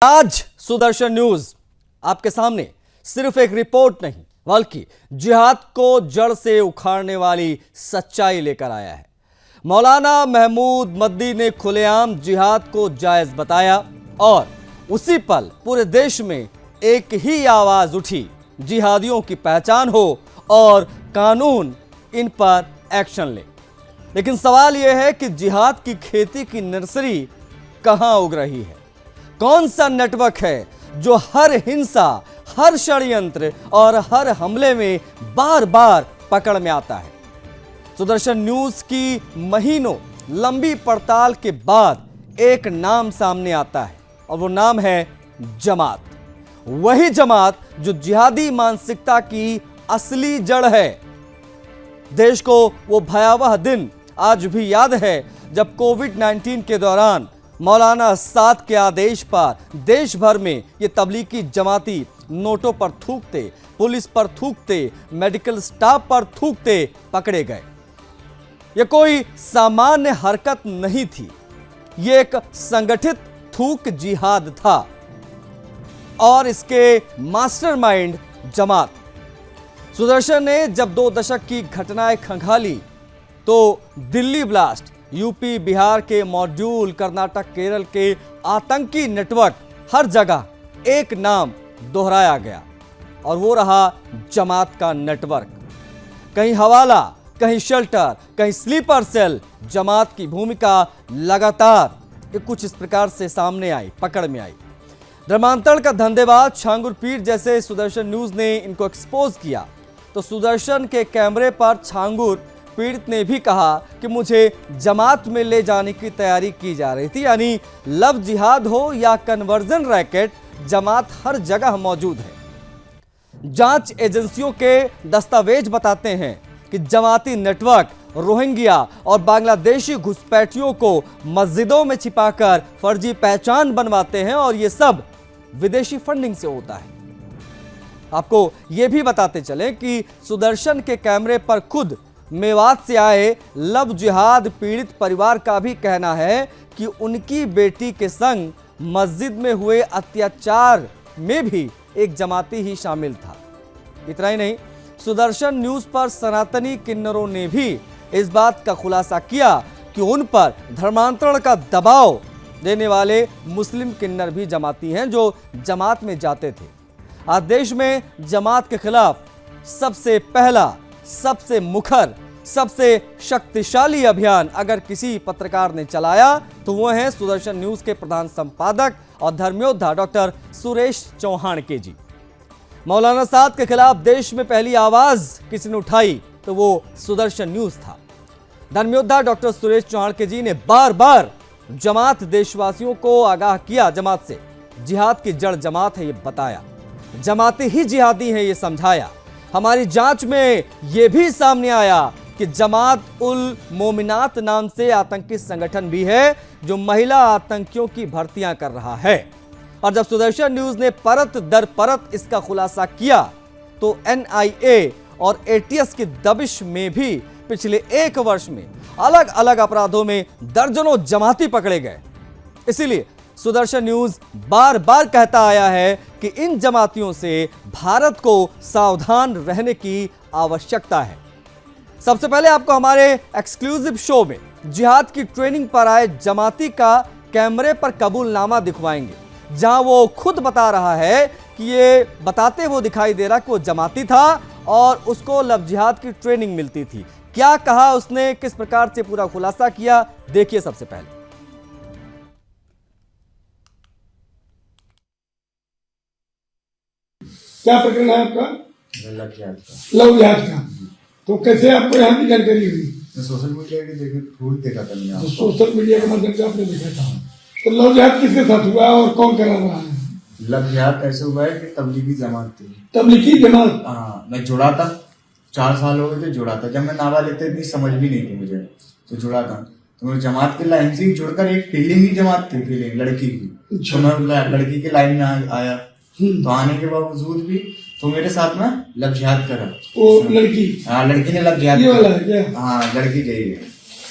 आज सुदर्शन न्यूज आपके सामने सिर्फ एक रिपोर्ट नहीं बल्कि जिहाद को जड़ से उखाड़ने वाली सच्चाई लेकर आया है। मौलाना महमूद मद्दी ने खुलेआम जिहाद को जायज बताया और उसी पल पूरे देश में एक ही आवाज उठी, जिहादियों की पहचान हो और कानून इन पर एक्शन ले। लेकिन सवाल यह है कि जिहाद की खेती की नर्सरी कहां उग रही है? कौन सा नेटवर्क है जो हर हिंसा, हर षड्यंत्र और हर हमले में बार बार पकड़ में आता है? सुदर्शन न्यूज की महीनों लंबी पड़ताल के बाद एक नाम सामने आता है और वो नाम है जमात। वही जमात जो जिहादी मानसिकता की असली जड़ है। देश को वो भयावह दिन आज भी याद है जब कोविड-19 के दौरान मौलाना साद के आदेश पर देश भर में ये तबलीगी जमाती नोटों पर थूकते, पुलिस पर थूकते, मेडिकल स्टाफ पर थूकते पकड़े गए। ये कोई सामान्य हरकत नहीं थी, ये एक संगठित थूक जिहाद था और इसके मास्टरमाइंड जमात। सुदर्शन ने जब 2 दशक की घटनाएं खंगाली तो दिल्ली ब्लास्ट, यूपी बिहार के मॉड्यूल, कर्नाटक केरल के आतंकी नेटवर्क, हर जगह एक नाम दोहराया गया और वो रहा जमात का नेटवर्क। कहीं हवाला, कहीं शेल्टर, कहीं स्लीपर सेल। जमात की भूमिका लगातार कुछ इस प्रकार से सामने आई, पकड़ में आई। धर्मांतरण का धंधेबाज छांगुर पीर जैसे सुदर्शन न्यूज ने इनको एक्सपोज किया तो सुदर्शन के कैमरे पर छांगुर पीड़ित ने भी कहा कि मुझे जमात में ले जाने की तैयारी की जा रही थी। यानी लव जिहाद हो या कन्वर्जन रैकेट, जमात हर जगह मौजूद है। जांच एजेंसियों के दस्तावेज बताते हैं कि जमाती नेटवर्क रोहिंग्या और बांग्लादेशी घुसपैठियों को मस्जिदों में छिपाकर फर्जी पहचान बनवाते हैं और यह सब विदेशी फंडिंग से होता है। आपको यह भी बताते चलें कि सुदर्शन के कैमरे पर खुद मेवात से आए लव जिहाद पीड़ित परिवार का भी कहना है कि उनकी बेटी के संग मस्जिद में हुए अत्याचार में भी एक जमाती ही शामिल था। इतना ही नहीं, सुदर्शन न्यूज पर सनातनी किन्नरों ने भी इस बात का खुलासा किया कि उन पर धर्मांतरण का दबाव देने वाले मुस्लिम किन्नर भी जमाती हैं जो जमात में जाते थे। आज देश में जमात के खिलाफ सबसे पहला, सबसे मुखर, सबसे शक्तिशाली अभियान अगर किसी पत्रकार ने चलाया तो वो है सुदर्शन न्यूज के प्रधान संपादक और धर्मयोद्धा डॉक्टर सुरेश चौहान के जी। मौलाना साद के खिलाफ देश में पहली आवाज किसी ने उठाई तो वो सुदर्शन न्यूज था। धर्मयोद्धा डॉक्टर सुरेश चौहान के जी ने बार बार जमात देशवासियों को आगाह किया, जमात से जिहाद की जड़ जमात है ये बताया, जमाती ही जिहादी है ये समझाया। हमारी जांच में यह भी सामने आया कि जमात उल मोमिनात नाम से आतंकी संगठन भी है जो महिला आतंकियों की भर्तियां कर रहा है। और जब सुदर्शन न्यूज ने परत दर परत इसका खुलासा किया तो NIA और ATS की दबिश में भी पिछले 1 वर्ष में अलग अलग अपराधों में दर्जनों जमाती पकड़े गए। इसीलिए सुदर्शन न्यूज बार बार कहता आया है कि इन जमातियों से भारत को सावधान रहने की आवश्यकता है। सबसे पहले आपको हमारे एक्सक्लूसिव शो में जिहाद की ट्रेनिंग पर आए जमाती का कैमरे पर कबूलनामा दिखवाएंगे, जहां वो खुद बता रहा है कि ये बताते वो दिखाई दे रहा कि वो जमाती था और उसको लव जिहाद की ट्रेनिंग मिलती थी। क्या कहा उसने, किस प्रकार से पूरा खुलासा किया, देखिए सबसे पहले। क्या प्रकरण है आपका? लव जिहाद का। तो कैसे आपको यहाँ की जानकारी हुई? सोशल मीडिया के फूल देखा था मैंने। तो सोशल मीडिया के माध्यम से आपने देखा था। तो लव जिहाद किसके साथ हुआ और कौन करा रहा है? लव जिहाद ऐसे हुआ है कि तबलीगी जमात थी। तबलीगी जमात? हाँ, मैं जुड़ा था, 4 साल हो गए थे जुड़ा था। जब मैं नाबालिग था इतनी समझ भी नहीं थी मुझे, तो जुड़ा था। तो मैं जमात के लाइन से ही जुड़कर एक फीलिंग ही जमात थी, फीलिंग लड़की की। तो मैं लड़की के लाइन में आया, तो आने के बावजूद भी तो मेरे साथ में लव जिहाद करा। वो लड़की? हाँ, लड़की ने लव जिहाद करा। हाँ, लड़की गई है।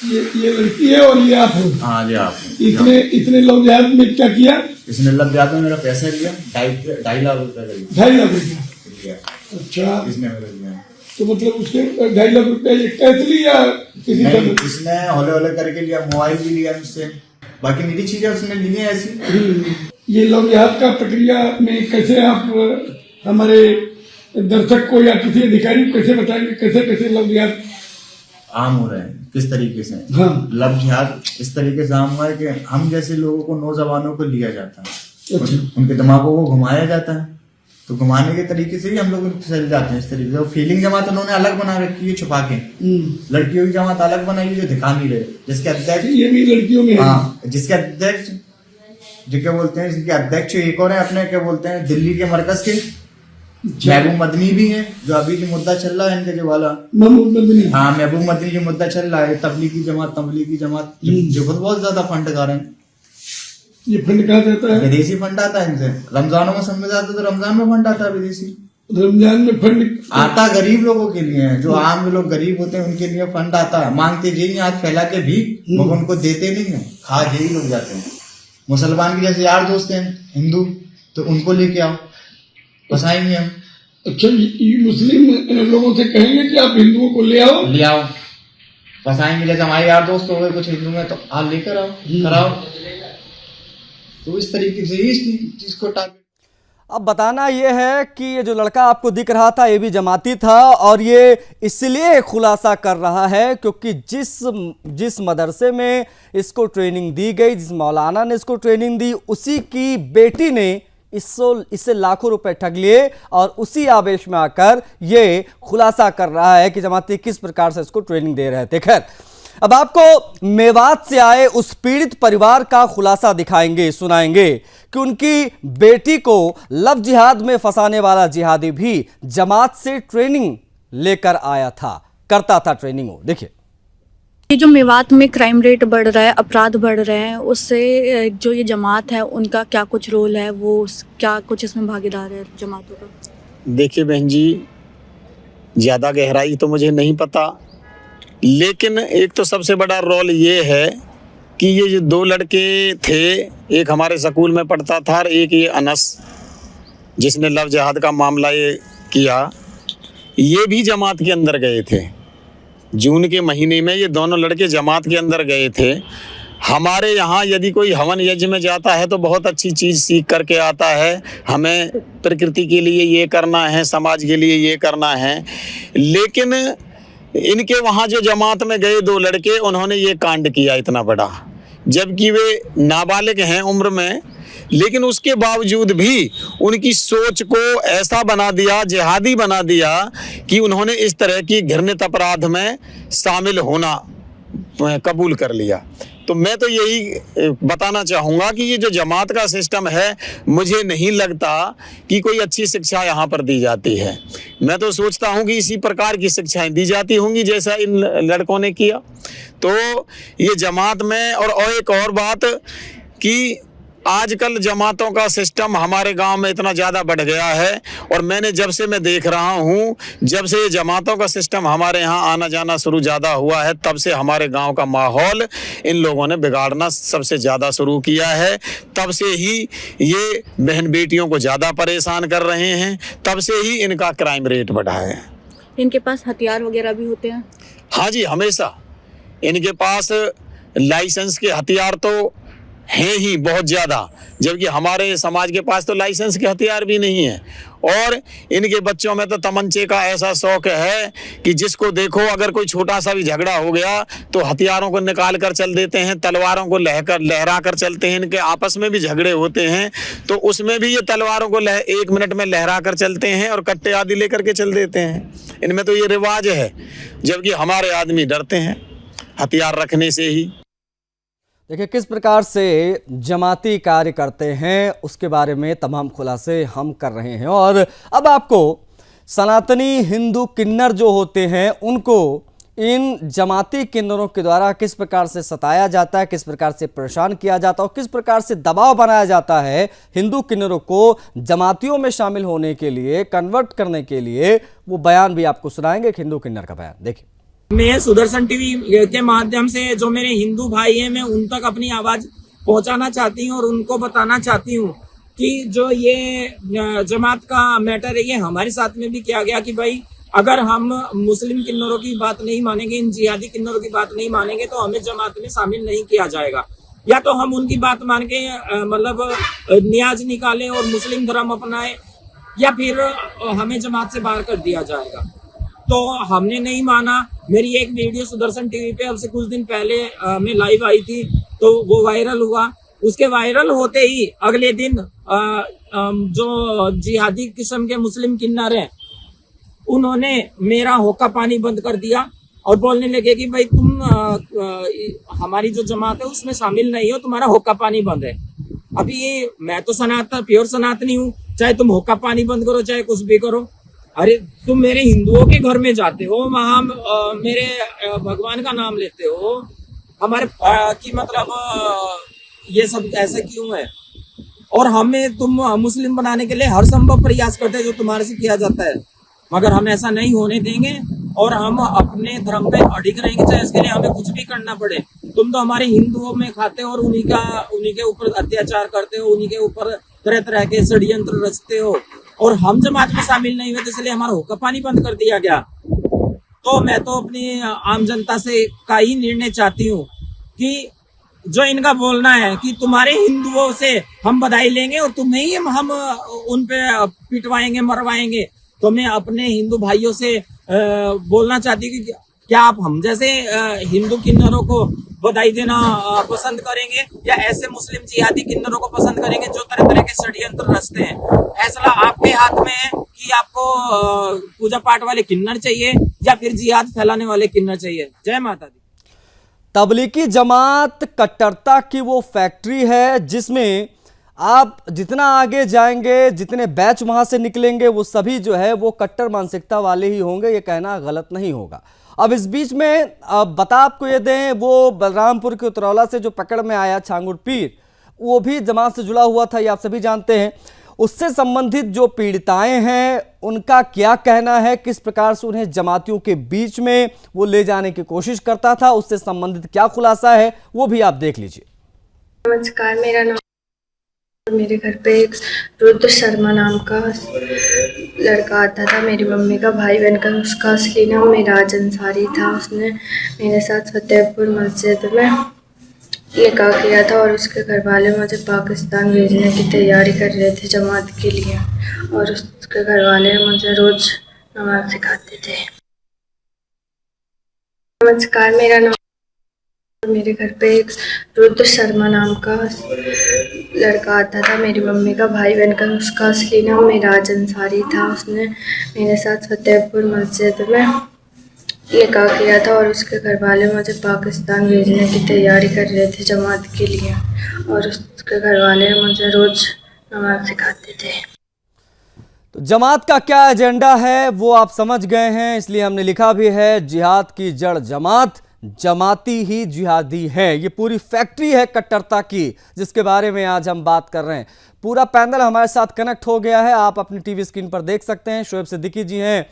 ये लड़की है और ये आप हो। हाँ जी आप। इतने लव जिहाद में क्या किया? इसने लव जिहाद में मेरा पैसा लिया, 2.5 लाख रुपए करीब 2.5 लाख रुपया। लिया अच्छा, इसने मेरा लिया। तो मतलब उसके 2.5 लाख रुपया ये कैश लिया किसी नहीं, तरह? इसने हौले हौले करके लिया, मोबाइल भी लिया मुझसे, बाकी निजी चीजें उसने ली हैं ऐसी। ये लव जिहाद का प्रक्रिया में कैसे आप हमारे दर्शक को या किसी अधिकारी को कैसे बताएंगे, कैसे कैसे लव जिहाद आम हो रहे हैं, किस तरीके से? हाँ। लव जिहाद इस तरीके से आम हुआ है कि हम जैसे लोगों को, नौजवानों को लिया जाता है, अच्छा। उनके दिमागों को घुमाया जाता है, तो घुमाने के तरीके से ही हम लोग चल जाते हैं इस तरीके से। फीलिंग जमात उन्होंने अलग बना रखी है छुपा के, लड़कियों की जमात अलग बनाई है जो दिखा नहीं रहे, जिसके अध्यक्ष ये भी लड़कियों में है। हाँ, जिसके अध्यक्ष जो क्या बोलते हैं, जिनके अध्यक्ष एक और है अपने, क्या बोलते हैं, दिल्ली के मरकज के महबूब मदनी भी हैं, जो अभी जो मुद्दा चल रहा है इनके जो वाला महबूब मदनी। हाँ, महबूब मदनी जो मुद्दा चल रहा है, तबलीगी जमात जो बहुत ज्यादा फंड गा रहे हैं। ये फंड कहा जाता है? विदेशी फंड आता है इनसे, रमजानों में समझ आता है तो रमजान में फंड आता है विदेशी। रमजान में फंड आता गरीब लोगों के लिए है, जो आम लोग गरीब होते हैं उनके लिए फंड आता है। मांगते जी नहीं, हाथ फैला के भी, मगर उनको देते नहीं है, खा यही लोग जाते हैं। मुसलमान के जैसे यार दोस्त हैं हिंदू, तो उनको लेके आओ, फंसाएंगे हम। अच्छा, ये मुस्लिम लोगों से कहेंगे कि आप हिंदुओं को ले आओ, फंसाएंगे। जैसे हमारे यार दोस्त हो गए कुछ हिंदू में, तो आप लेकर आओ, कराओ। तो इस तरीके से इस चीज को टारगेट। अब बताना यह है कि ये जो लड़का आपको दिख रहा था ये भी जमाती था, और ये इसलिए खुलासा कर रहा है क्योंकि जिस मदरसे में इसको ट्रेनिंग दी गई, जिस मौलाना ने इसको ट्रेनिंग दी, उसी की बेटी ने इससे लाखों रुपए ठग लिए, और उसी आवेश में आकर ये खुलासा कर रहा है कि जमाती किस प्रकार से इसको ट्रेनिंग दे रहे थे। खैर, अब आपको मेवात से आए उस पीड़ित परिवार का खुलासा दिखाएंगे, सुनाएंगे कि उनकी बेटी को लव जिहाद में फंसाने वाला जिहादी भी जमात से ट्रेनिंग लेकर आया था, करता था ट्रेनिंग। देखिए, ये जो मेवात में क्राइम रेट बढ़ रहा है, अपराध बढ़ रहे हैं, उससे जो ये जमात है उनका क्या कुछ रोल है, वो क्या कुछ इसमें भागीदार है जमातों का? देखिए बहन जी, ज़्यादा गहराई तो मुझे नहीं पता, लेकिन एक तो सबसे बड़ा रोल ये है कि ये जो 2 लड़के थे, एक हमारे स्कूल में पढ़ता था और एक ये अनस, जिसने लव जिहाद का मामला ये किया, ये भी जमात के अंदर गए थे। जून के महीने में ये दोनों लड़के जमात के अंदर गए थे। हमारे यहाँ यदि कोई हवन यज्ञ में जाता है तो बहुत अच्छी चीज़ सीख करके आता है, हमें प्रकृति के लिए ये करना है, समाज के लिए ये करना है। लेकिन इनके वहाँ जो जमात में गए 2 लड़के, उन्होंने ये कांड किया इतना बड़ा, जबकि वे नाबालिग हैं उम्र में, लेकिन उसके बावजूद भी उनकी सोच को ऐसा बना दिया, जिहादी बना दिया, कि उन्होंने इस तरह की घृणित अपराध में शामिल होना कबूल कर लिया। तो मैं तो यही बताना चाहूँगा कि ये जो जमात का सिस्टम है, मुझे नहीं लगता कि कोई अच्छी शिक्षा यहाँ पर दी जाती है। मैं तो सोचता हूँ कि इसी प्रकार की शिक्षाएं दी जाती होंगी जैसा इन लड़कों ने किया। तो ये जमात में, और एक और बात कि आजकल जमातों का सिस्टम हमारे गांव में इतना ज़्यादा बढ़ गया है, और जब से मैं देख रहा हूं, जब से ये जमातों का सिस्टम हमारे यहाँ आना जाना शुरू ज़्यादा हुआ है, तब से हमारे गांव का माहौल इन लोगों ने बिगाड़ना सबसे ज़्यादा शुरू किया है। तब से ही ये बहन बेटियों को ज़्यादा परेशान कर रहे हैं, तब से ही इनका क्राइम रेट बढ़ा है। इनके पास हथियार वगैरह भी होते हैं? हाँ जी, हमेशा इनके पास लाइसेंस के हथियार तो हैं ही बहुत ज़्यादा, जबकि हमारे समाज के पास तो लाइसेंस के हथियार भी नहीं है। और इनके बच्चों में तो तमंचे का ऐसा शौक है कि जिसको देखो, अगर कोई छोटा सा भी झगड़ा हो गया तो हथियारों को निकाल कर चल देते हैं, तलवारों को लहरा कर चलते हैं। इनके आपस में भी झगड़े होते हैं तो उसमें भी ये तलवारों को 1 मिनट में लहरा कर चलते हैं और कट्टे आदि लेकर के चल देते हैं। इनमें तो ये रिवाज है, जबकि हमारे आदमी डरते हैं हथियार रखने से ही। देखिए किस प्रकार से जमाती कार्य करते हैं, उसके बारे में तमाम खुलासे हम कर रहे हैं। और अब आपको सनातनी हिंदू किन्नर जो होते हैं, उनको इन जमाती किन्नरों के द्वारा किस प्रकार से सताया जाता है, किस प्रकार से परेशान किया जाता है और किस प्रकार से दबाव बनाया जाता है हिंदू किन्नरों को जमातियों में शामिल होने के लिए, कन्वर्ट करने के लिए, वो बयान भी आपको सुनाएंगे। एक हिंदू किन्नर का बयान देखिए। मैं सुदर्शन टीवी के माध्यम से जो मेरे हिंदू भाई हैं मैं उन तक अपनी आवाज पहुंचाना चाहती हूं और उनको बताना चाहती हूं कि जो ये जमात का मैटर है ये हमारे साथ में भी किया गया कि भाई अगर हम मुस्लिम किन्नरों की बात नहीं मानेंगे, इन जिहादी किन्नरों की बात नहीं मानेंगे तो हमें जमात में शामिल नहीं किया जाएगा, या तो हम उनकी बात मान के मतलब न्याज निकालें और मुस्लिम धर्म अपनाएं, या फिर हमें जमात से बाहर कर दिया जाएगा। तो हमने नहीं माना। मेरी एक वीडियो सुदर्शन टीवी पे अब से कुछ दिन पहले मैं लाइव आई थी तो वो वायरल हुआ। उसके वायरल होते ही अगले दिन जो जिहादी किस्म के मुस्लिम किन्नर हैं उन्होंने मेरा होका पानी बंद कर दिया और बोलने लगे कि भाई तुम हमारी जो जमात है उसमें शामिल नहीं हो, तुम्हारा होका पानी बंद है। अभी ये मैं तो प्योर सनातनी हूँ, चाहे तुम होका पानी बंद करो चाहे कुछ भी करो। अरे तुम मेरे हिंदुओं के घर में जाते हो, वहां मेरे भगवान का नाम लेते हो, हमारे की मतलब ये सब ऐसा क्यों है? और हमें तुम मुस्लिम बनाने के लिए हर संभव प्रयास करते हैं जो तुम्हारे से किया जाता है, मगर हम ऐसा नहीं होने देंगे और हम अपने धर्म पे अडिग रहेंगे, चाहे इसके लिए हमें कुछ भी करना पड़े। तुम तो हमारे हिंदुओं में खाते हो और उन्हीं के ऊपर अत्याचार करते हो, उन्हीं के ऊपर तरह तरह के षड्यंत्र रचते हो, और हम जमात में शामिल नहीं हुए तो इसलिए हमारा होका पानी बंद कर दिया गया। तो मैं तो अपनी आम जनता से का ही निर्णय चाहती हूँ कि जो इनका बोलना है कि तुम्हारे हिंदुओं से हम बधाई लेंगे और तुम्हें ही हम उन पे पिटवाएंगे मरवाएंगे, तो मैं अपने हिंदू भाइयों से बोलना चाहती हूँ कि क्या आप हम जैसे हिंदू किन्नरों को बधाई देना पसंद करेंगे या ऐसे मुस्लिम जिहादी किन्नरों को पसंद करेंगे जो तरह तरह के षड्यंत्र रचते हैं? फैसला आपके हाथ में है कि आपको पूजा पाठ वाले किन्नर चाहिए या फिर जिहाद फैलाने वाले किन्नर चाहिए। जय माता दी। तबलीगी जमात कट्टरता की वो फैक्ट्री है जिसमें आप जितना आगे जाएंगे, जितने बैच वहां से निकलेंगे वो सभी जो है वो कट्टर मानसिकता वाले ही होंगे, ये कहना गलत नहीं होगा। अब इस बीच में बता आपको ये दें, वो बलरामपुर के उतरौला से जो पकड़ में आया छांगुर पीर, वो भी जमात से जुड़ा हुआ था, ये आप सभी जानते हैं। उससे संबंधित जो पीड़िताएं हैं उनका क्या कहना है, किस प्रकार से उन्हें जमातियों के बीच में वो ले जाने की कोशिश करता था, उससे संबंधित क्या खुलासा है वो भी आप देख लीजिए। नमस्कार, मेरा नाम, मेरे घर पे एक रुद्र शर्मा नाम का लड़का आता था, मेरी मम्मी का भाई बनकर। उसका असली नाम मेराज अंसारी था। उसने मेरे साथ फतेहपुर मस्जिद में निकाह किया था और उसके घर वाले मुझे पाकिस्तान भेजने की तैयारी कर रहे थे जमात के लिए, और उसके घर वाले मुझे रोज नमाज सिखाते थे। नमस्कार, मेरा नाम, मेरे घर पे एक रुद्र शर्मा नाम का लड़का आता था, मेरी मम्मी का भाई बनकर। उसका असली नाम मेराज अंसारी था। उसने मेरे साथ फतेहपुर मस्जिद में निकाह किया था और उसके घर वाले मुझे पाकिस्तान भेजने की तैयारी कर रहे थे जमात के लिए, और उसके घर वाले मुझे रोज नमाज सिखाते थे। तो जमात का क्या एजेंडा है वो आप समझ गए हैं, इसलिए हमने लिखा भी है जिहाद की जड़ जमात, जमाती ही जिहादी है। ये पूरी फैक्ट्री है कट्टरता की जिसके बारे में आज हम बात कर रहे हैं। पूरा पैनल हमारे साथ कनेक्ट हो गया है, आप अपनी टीवी स्क्रीन पर देख सकते हैं। शोएब सिद्दीकी जी हैं,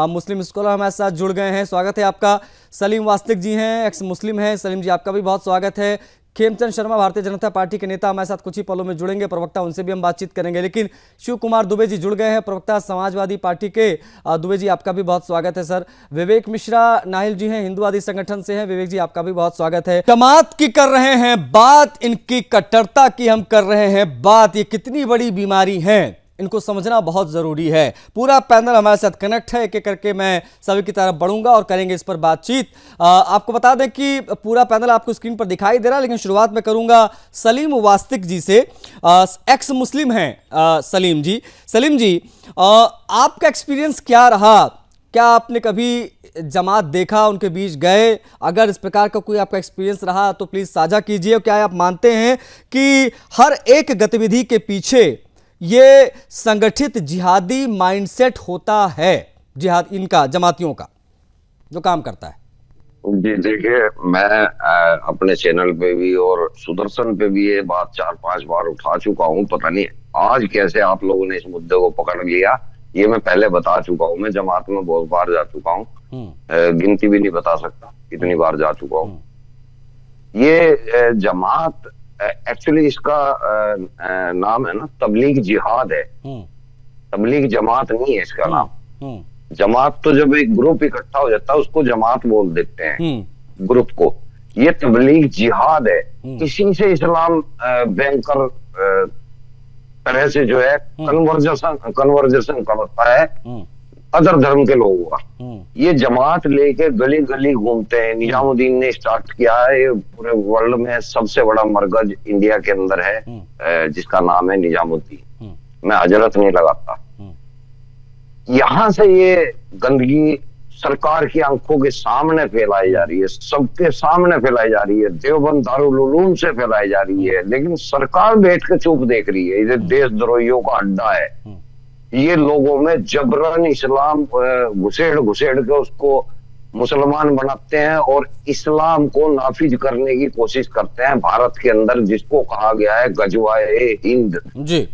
मुस्लिम स्कॉलर हमारे साथ जुड़ गए हैं, स्वागत है आपका। सलीम वास्तिक जी हैं, एक्स मुस्लिम हैं, सलीम जी आपका भी बहुत स्वागत है। खेमचंद शर्मा भारतीय जनता पार्टी के नेता हमारे साथ कुछ ही पलों में जुड़ेंगे, प्रवक्ता, उनसे भी हम बातचीत करेंगे। लेकिन शिव कुमार दुबे जी जुड़ गए हैं, प्रवक्ता समाजवादी पार्टी के। दुबे जी आपका भी बहुत स्वागत है सर। विवेक मिश्रा नाहिल जी हैं, हिंदुवादी संगठन से हैं, विवेक जी आपका भी बहुत स्वागत है। जमात की कर रहे हैं बात, इनकी कट्टरता की हम कर रहे हैं बात। ये कितनी बड़ी बीमारी है इनको समझना बहुत जरूरी है। पूरा पैनल हमारे साथ कनेक्ट है, एक एक करके मैं सभी की तरफ बढ़ूंगा और करेंगे इस पर बातचीत। आपको बता दें कि पूरा पैनल आपको स्क्रीन पर दिखाई दे रहा है, लेकिन शुरुआत में करूंगा सलीम वास्तिक जी से। एक्स मुस्लिम हैं सलीम जी। सलीम जी, आपका एक्सपीरियंस क्या रहा? क्या आपने कभी जमात देखा, उनके बीच गए? अगर इस प्रकार का कोई आपका एक्सपीरियंस रहा तो प्लीज साझा कीजिए। क्या आप मानते हैं कि हर एक गतिविधि के पीछे ये संगठित जिहादी माइंडसेट होता है, जिहाद इनका जमातियों का जो काम करता है? जी देखिए, मैं अपने चैनल पे भी और सुदर्शन पे भी ये बात 4-5 बार उठा चुका हूँ। पता नहीं आज कैसे आप लोगों ने इस मुद्दे को पकड़ लिया, ये मैं पहले बता चुका हूँ। मैं जमात में बहुत बार जा चुका हूँ। गिनती भी नहीं बता सकता, इतनी बार जा चुका हूँ। ये जमात एक्चुअली इसका नाम है ना तबलीग जिहाद है, तबलीग जमात नहीं है इसका नाम। जमात तो जब एक ग्रुप इकट्ठा हो जाता है उसको जमात बोल देते हैं ग्रुप को, ये तबलीग जिहाद है। इसी से इस्लाम बैंकर तरह से जो है कन्वर्जेशन करता है अदर धर्म के लोगों का। ये जमात लेके गली गली घूमते हैं। निजामुद्दीन ने स्टार्ट किया है, ये पूरे वर्ल्ड में सबसे बड़ा मरकज इंडिया के अंदर है जिसका नाम है निजामुद्दीन। मैं हजरत नहीं लगाता। यहाँ से ये गंदगी सरकार की आंखों के सामने फैलाई जा रही है, सबके सामने फैलाई जा रही है, देवबंद दारुल उलूम से फैलाई जा रही है, लेकिन सरकार बैठ के चुप देख रही है। ये देशद्रोहियों का अड्डा है। ये लोगों में जबरन इस्लाम घुसेड़ के उसको मुसलमान बनाते हैं और इस्लाम को नाफिज करने की कोशिश करते हैं भारत के अंदर, जिसको कहा गया है गजवाए हिंद जी।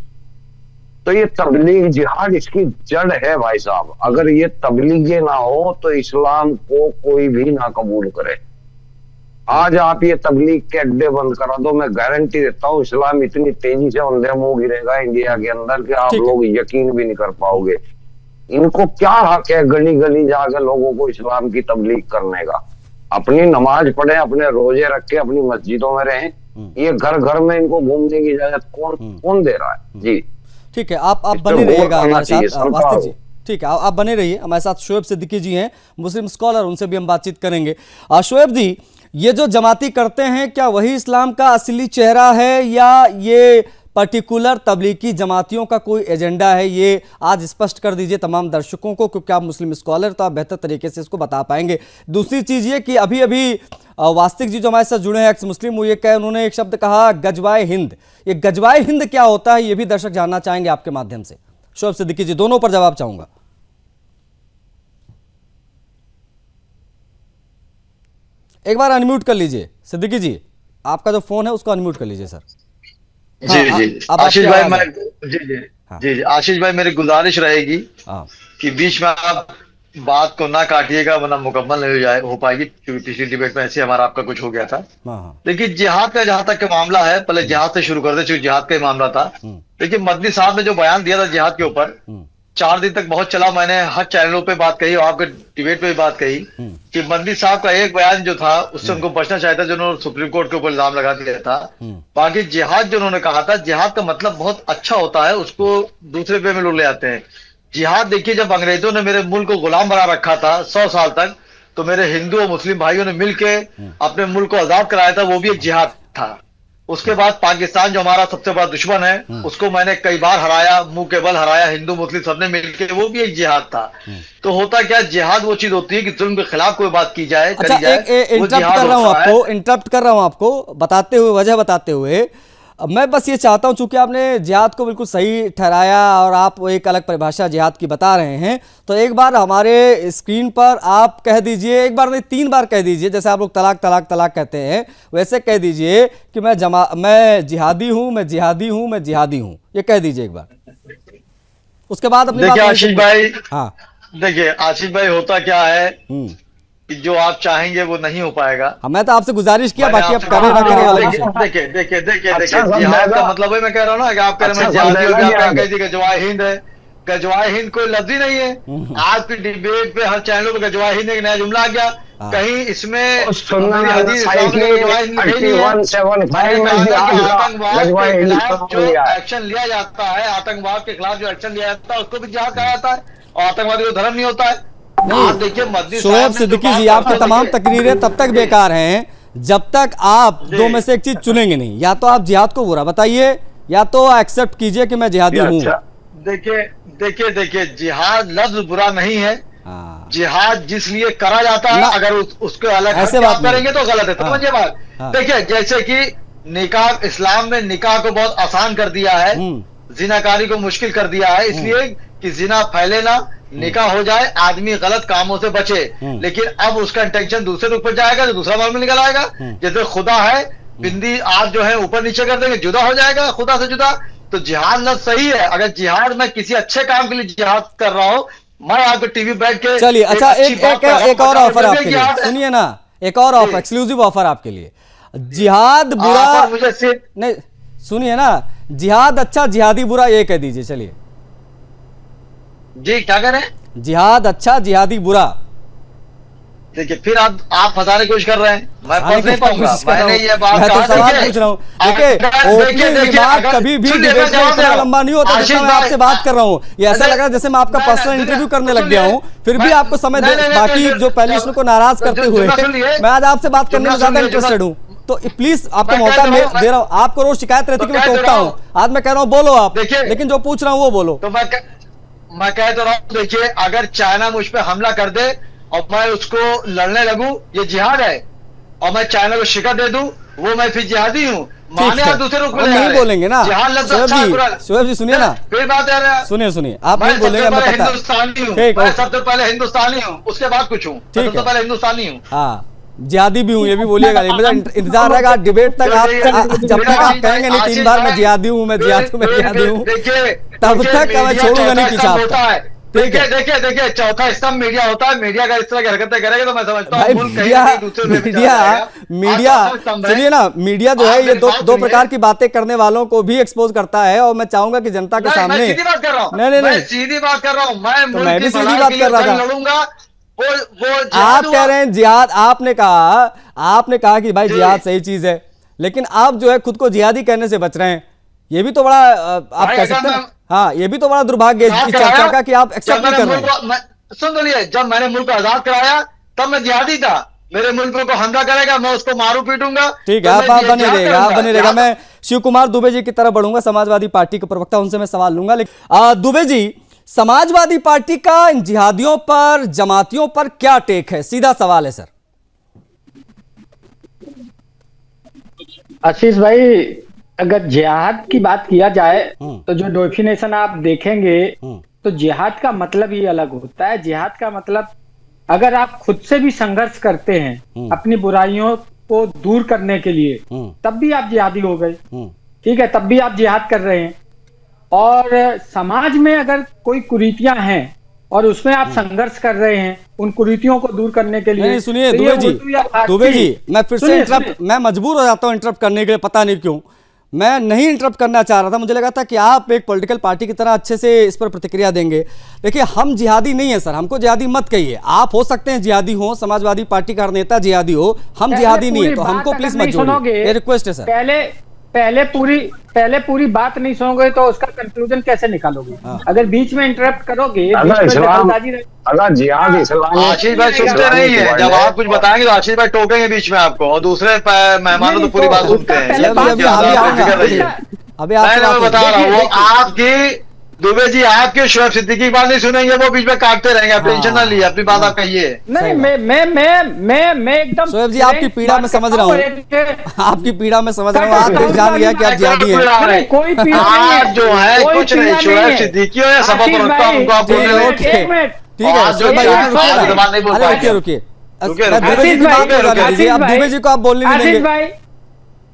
तो ये तबलीग जिहाद इसकी जड़ है भाई साहब। अगर ये तबलीगे ना हो तो इस्लाम को कोई भी ना कबूल करे। आज आप ये तबलीग के अड्डे बंद करा दो, मैं गारंटी देता हूँ इस्लाम इतनी तेजी से अंधे मुंह गिरेगा इंडिया के अंदर कि आप लोग यकीन भी नहीं कर पाओगे। इनको क्या हक है गली गली जाकर लोगों को इस्लाम की तबलीग करने का? अपनी नमाज पढ़े, अपने रोजे रख के अपनी मस्जिदों में रहें। ये घर घर में इनको घूमने की इजाजत कौन दे रहा है? जी ठीक है, आप बने रहिएगा हमारे साथ वास्तिक जी। ठीक है, आप बने रहिए हमारे साथ। शोएब सिद्दीकी जी हैं, मुस्लिम स्कॉलर, उनसे भी हम बातचीत करेंगे। शोएब जी, ये जो जमाती करते हैं क्या वही इस्लाम का असली चेहरा है या ये पर्टिकुलर तबलीगी जमातियों का कोई एजेंडा है? ये आज स्पष्ट कर दीजिए तमाम दर्शकों को, क्योंकि आप मुस्लिम स्कॉलर तो आप बेहतर तरीके से इसको बता पाएंगे। दूसरी चीज़ ये कि अभी वास्तिक जी जो हमारे साथ जुड़े हैं एक्स मुस्लिम, वो ये कहे, उन्होंने एक शब्द कहा गजवाए हिंद। ये गजवाए हिंद क्या होता है ये भी दर्शक जानना चाहेंगे आपके माध्यम से। शोएब सिद्दीकी जी, दोनों पर जवाब चाहूंगा। एक बार अनम्यूट कर लीजिए सिद्दीकी जी, आपका जो फोन है उसको अनम्यूट कर लीजिए सर। जी आशीष भाई, आशीष भाई मेरी गुजारिश रहेगी कि बीच में आप बात को ना काटिएगा, वरना मुकम्मल नहीं हो पाएगी, क्योंकि पिछली डिबेट में ऐसे हमारा आपका कुछ हो गया था। देखिए जिहाद का जहां तक का मामला है, पहले जिहाद से शुरू कर दे, क्योंकि जिहाद का ही मामला था। देखिए मदनी साहब ने जो बयान दिया था जिहाद के ऊपर, 4 दिन तक बहुत चला। मैंने हर चैनलों पे बात कही और आपके डिबेट पे भी बात कही कि मदनी साहब का एक बयान जो था उससे उनको बचना चाहिए था, जो उन्होंने सुप्रीम कोर्ट के ऊपर इल्जाम लगा दिया था। बाकी जिहाद जो उन्होंने कहा था, जिहाद का मतलब बहुत अच्छा होता है, उसको दूसरे वे में लोग ले आते हैं। जिहाद देखिए, जब अंग्रेजों ने मेरे मुल्क को गुलाम बना रखा था 100 साल तक, तो मेरे हिंदू और मुस्लिम भाइयों ने मिलके अपने मुल्क को आजाद कराया था, वो भी एक जिहाद था। उसके बाद पाकिस्तान जो हमारा सबसे बड़ा दुश्मन है, उसको मैंने कई बार हराया, मुंह के बल हराया, हिंदू मुस्लिम सबने मिलकर, वो भी एक जिहाद था। तो होता क्या, जिहाद वो चीज होती है कि जुल्म के खिलाफ कोई बात की जाए, अच्छा, इंटरप्ट कर रहा हूं आपको बताते हुए, वजह बताते हुए। मैं बस ये चाहता हूं, चूंकि आपने जिहाद को बिल्कुल सही ठहराया और आप एक अलग परिभाषा जिहाद की बता रहे हैं, तो एक बार हमारे स्क्रीन पर आप कह दीजिए, एक बार नहीं 3 बार कह दीजिए, जैसे आप लोग तलाक तलाक तलाक कहते हैं, वैसे कह दीजिए कि मैं जिहादी हूं, मैं जिहादी हूं, मैं जिहादी हूं। ये कह दीजिए एक बार, उसके बाद अपनी देखिए आशीष भाई, हाँ देखिए आशीष भाई, होता क्या है कि जो आप चाहेंगे वो नहीं हो पाएगा। मैं तो आपसे गुजारिश किया, बाकी आप करें ना करें वाला देखिए जिहाद का मतलब है, मैं कह रहा हूँ ना कि आप कह रहे हैं जिहादी हो गया, आप कह दीजिए गजवाए हिंद है। गजवाए हिंद कोई लफ्ज ही नहीं है। आज की डिबेट पे हर चैनलों पे गजवाए हिंद एक नया जुमला आ गया। कहीं इसमें एक्शन लिया जाता है, आतंकवाद के खिलाफ जो एक्शन लिया जाता है उसको भी जिहाद कहा जाता है, और आतंकवादी को धर्म नहीं होता है। देखिए शोएब सिद्दीकी जी, आपकी तमाम तकरीरें तब तक बेकार हैं जब तक आप दो में से एक चीज चुनेंगे नहीं। या तो आप जिहाद को बुरा बताइए, या तो एक्सेप्ट कीजिए कि मैं जिहादी हूँ। देखिए जिहाद लफ्ज बुरा नहीं है। जिहाद जिस लिए करा जाता है, अगर उसको अलग ऐसे बात करेंगे तो गलत है। समझिए बात। देखिए जैसे कि निकाह, इस्लाम ने निकाह को बहुत आसान कर दिया है, जिनाकारी को मुश्किल कर दिया है, इसलिए कि जिना फैले ना, निकाह हो जाए, आदमी गलत कामों से बचे। लेकिन अब उसका इंटेंशन दूसरे के ऊपर जाएगा तो दूसरा माल में निकल आएगा। जैसे खुदा है, बिंदी आप जो है ऊपर नीचे कर देंगे, जुदा हो जाएगा खुदा से जुदा। तो जिहाद लफ्ज सही है। अगर जिहाद में किसी अच्छे काम के लिए जिहाद कर रहा हो, मैं आपको टीवी बैठ के चलिए, अच्छा एक और ऑफर आपके लिए, सुनिए सुनिए ना, एक और ऑफर, एक्सक्लूसिव ऑफर आपके लिए। जिहाद बुरा नहीं, सुनिए ना, जिहाद अच्छा जिहादी बुरा ये कह दीजिए। चलिए जी, क्या करें? जिहाद अच्छा जिहादी बुरा। देखिए, फिर आप फंसाने की कोशिश कर रहे हैं, मैं फंस नहीं पाऊंगा। मैंने ये बात मैं तो कहा, सवाल पूछ रहा हूँ। देखिए, ओपनिंग रिमार्क कभी भी डिबेट में इतना लंबा नहीं होता जितना मैं आपसे बात कर रहा हूँ। ये ऐसा लग रहा है जैसे मैं आपका पर्सनल इंटरव्यू करने लग गया हूँ, फिर भी आपको समय बाकी जो पैनलिस्ट को नाराज करते हुए मैं आज आपसे बात करने में ज्यादा इंटरेस्टेड हूँ। तो प्लीज आपको मौका दे रहा हूँ। आपको रोज शिकायत रहती है कि मैं टोकता हूँ, आज मैं कह रहा हूँ बोलो आप, लेकिन जो पूछ रहा हूँ वो बोलो। तो मैं कह तो रहा हूँ, देखिए, अगर चाइना मुझ पर हमला कर दे और मैं उसको लड़ने लगूं, ये जिहाद है। और मैं चाइना को शिकस्त दे दूं, वो मैं फिर जिहादी हूँ। माने आप दूसरे रुख में नहीं बोलेंगे ना शोएब जी, सुनिए ना, फिर बात है, सुनिए आप नहीं बोलेंगे, मैं पता हिंदुस्तानी हूँ, मैं सबसे पहले हिंदुस्तानी हूँ, उसके बाद कुछ हूँ, सबसे पहले हिंदुस्तानी हूँ। हाँ, जिहादी भी हूँ, ये भी बोलिएगा। मेरा इंतजार रहेगा डिबेट तक, आप जब तक आप कहेंगे नहीं 3 बार मैं जिहादी हूँ, मैं जिहादी हूँ, तब तक मैं छोड़ूंगा नहीं पीछा आपका। देखिए, चौथा स्तंभ मीडिया होता है। मीडिया का इस तरह की हरकतें करेगा तो मैं समझता हूँ मीडिया सुनिए ना, मीडिया जो है ये दो प्रकार की बातें करने वालों को भी एक्सपोज करता है, और मैं चाहूंगा कि जनता के सामने सीधी बात कर रहा हूँ, नहीं सीधी बात कर रहा हूँ, मैं भी सीधी बात कर रहा था। लड़ूंगा। आप कह रहे हैं जिहाद, आपने कहा कि भाई जिहाद सही चीज है, लेकिन आप जो है खुद को जिहादी कहने से बच रहे हैं। ये भी तो बड़ा आप कह सकते हैं। हाँ, ये भी तो बड़ा दुर्भाग्य है इस चर्चा का कि आप एक्सेप्ट नहीं कर रहे हैं। सुन लीजिए, जब मैंने मुल्क को आजाद कराया तब मैं जिहादी था। मेरे मुल्क को हमला करेगा, मैं उसको मारू पीटूंगा। ठीक है, आप बने रहेगा। मैं शिव कुमार दुबे जी की तरफ बढ़ूंगा, समाजवादी पार्टी के प्रवक्ता, उनसे मैं सवाल लूंगा। लेकिन दुबे जी, समाजवादी पार्टी का इन जिहादियों पर, जमातियों पर क्या टेक है? सीधा सवाल है सर। आशीष भाई, अगर जिहाद की बात किया जाए तो जो डेफिनेशन आप देखेंगे तो जिहाद का मतलब ही अलग होता है। जिहाद का मतलब, अगर आप खुद से भी संघर्ष करते हैं अपनी बुराइयों को दूर करने के लिए, तब भी आप जिहादी हो गए। ठीक है, तब भी आप जिहाद कर रहे हैं। और समाज में अगर कोई कुरीतियां हैं और उसमें आप संघर्ष कर रहे हैं उन कुरीतियों को दूर करने के लिए। सुनिए दुबे जी, मैं फिर से मैं मजबूर हो जाता हूँ इंटरप्ट करने के लिए, पता नहीं क्यों। मैं नहीं इंटरप्ट करना चाह रहा था, मुझे लगा था कि आप एक पॉलिटिकल पार्टी की तरह अच्छे से इस पर प्रतिक्रिया देंगे। देखिए, हम जिहादी नहीं है सर, हमको जिहादी मत कहिए। आप हो सकते हैं जिहादी हो, समाजवादी पार्टी का नेता जिहादी हो, हम जिहादी नहीं है, तो हमको प्लीज मत जोड़िए, ये रिक्वेस्ट है सर। पहले पूरी बात नहीं सुनोगे तो उसका कंक्लूजन कैसे निकालोगे? अगर बीच में इंटरप्ट करोगे, अगर जिहाद इस्लाम, आशीष भाई सुनते नहीं है। जब आप कुछ बताएंगे तो आशीष भाई टोकेंगे बीच में आपको, और दूसरे मेहमानों तो पूरी बात सुनते हैं। मैं बता रहा हूँ, आपकी दुबे जी, आपके शोएब सिद्दीकी की बात नहीं सुनेंगे, वो बीच में काटते रहेंगे। आप टेंशन ना लीजिए, अपनी बात आप कहिए। नहीं, मैं एकदम शोएब जी, आपकी पीड़ा में समझ रहा हूँ, आपकी पीड़ा में समझ रहा हूँ। आप जान लिया कि आप जिहादी हैं। कोई पीड़ा नहीं है, जो है कुछ नहीं, शोएब सिद्दीकी हो या सभा प्रवक्ता, उनको आप बोल रहे हैं। ठीक है, रुकिए, दुबे जी की बात हो जाने दीजिए। अब दुबे जी को आप बोलने नहीं देंगे,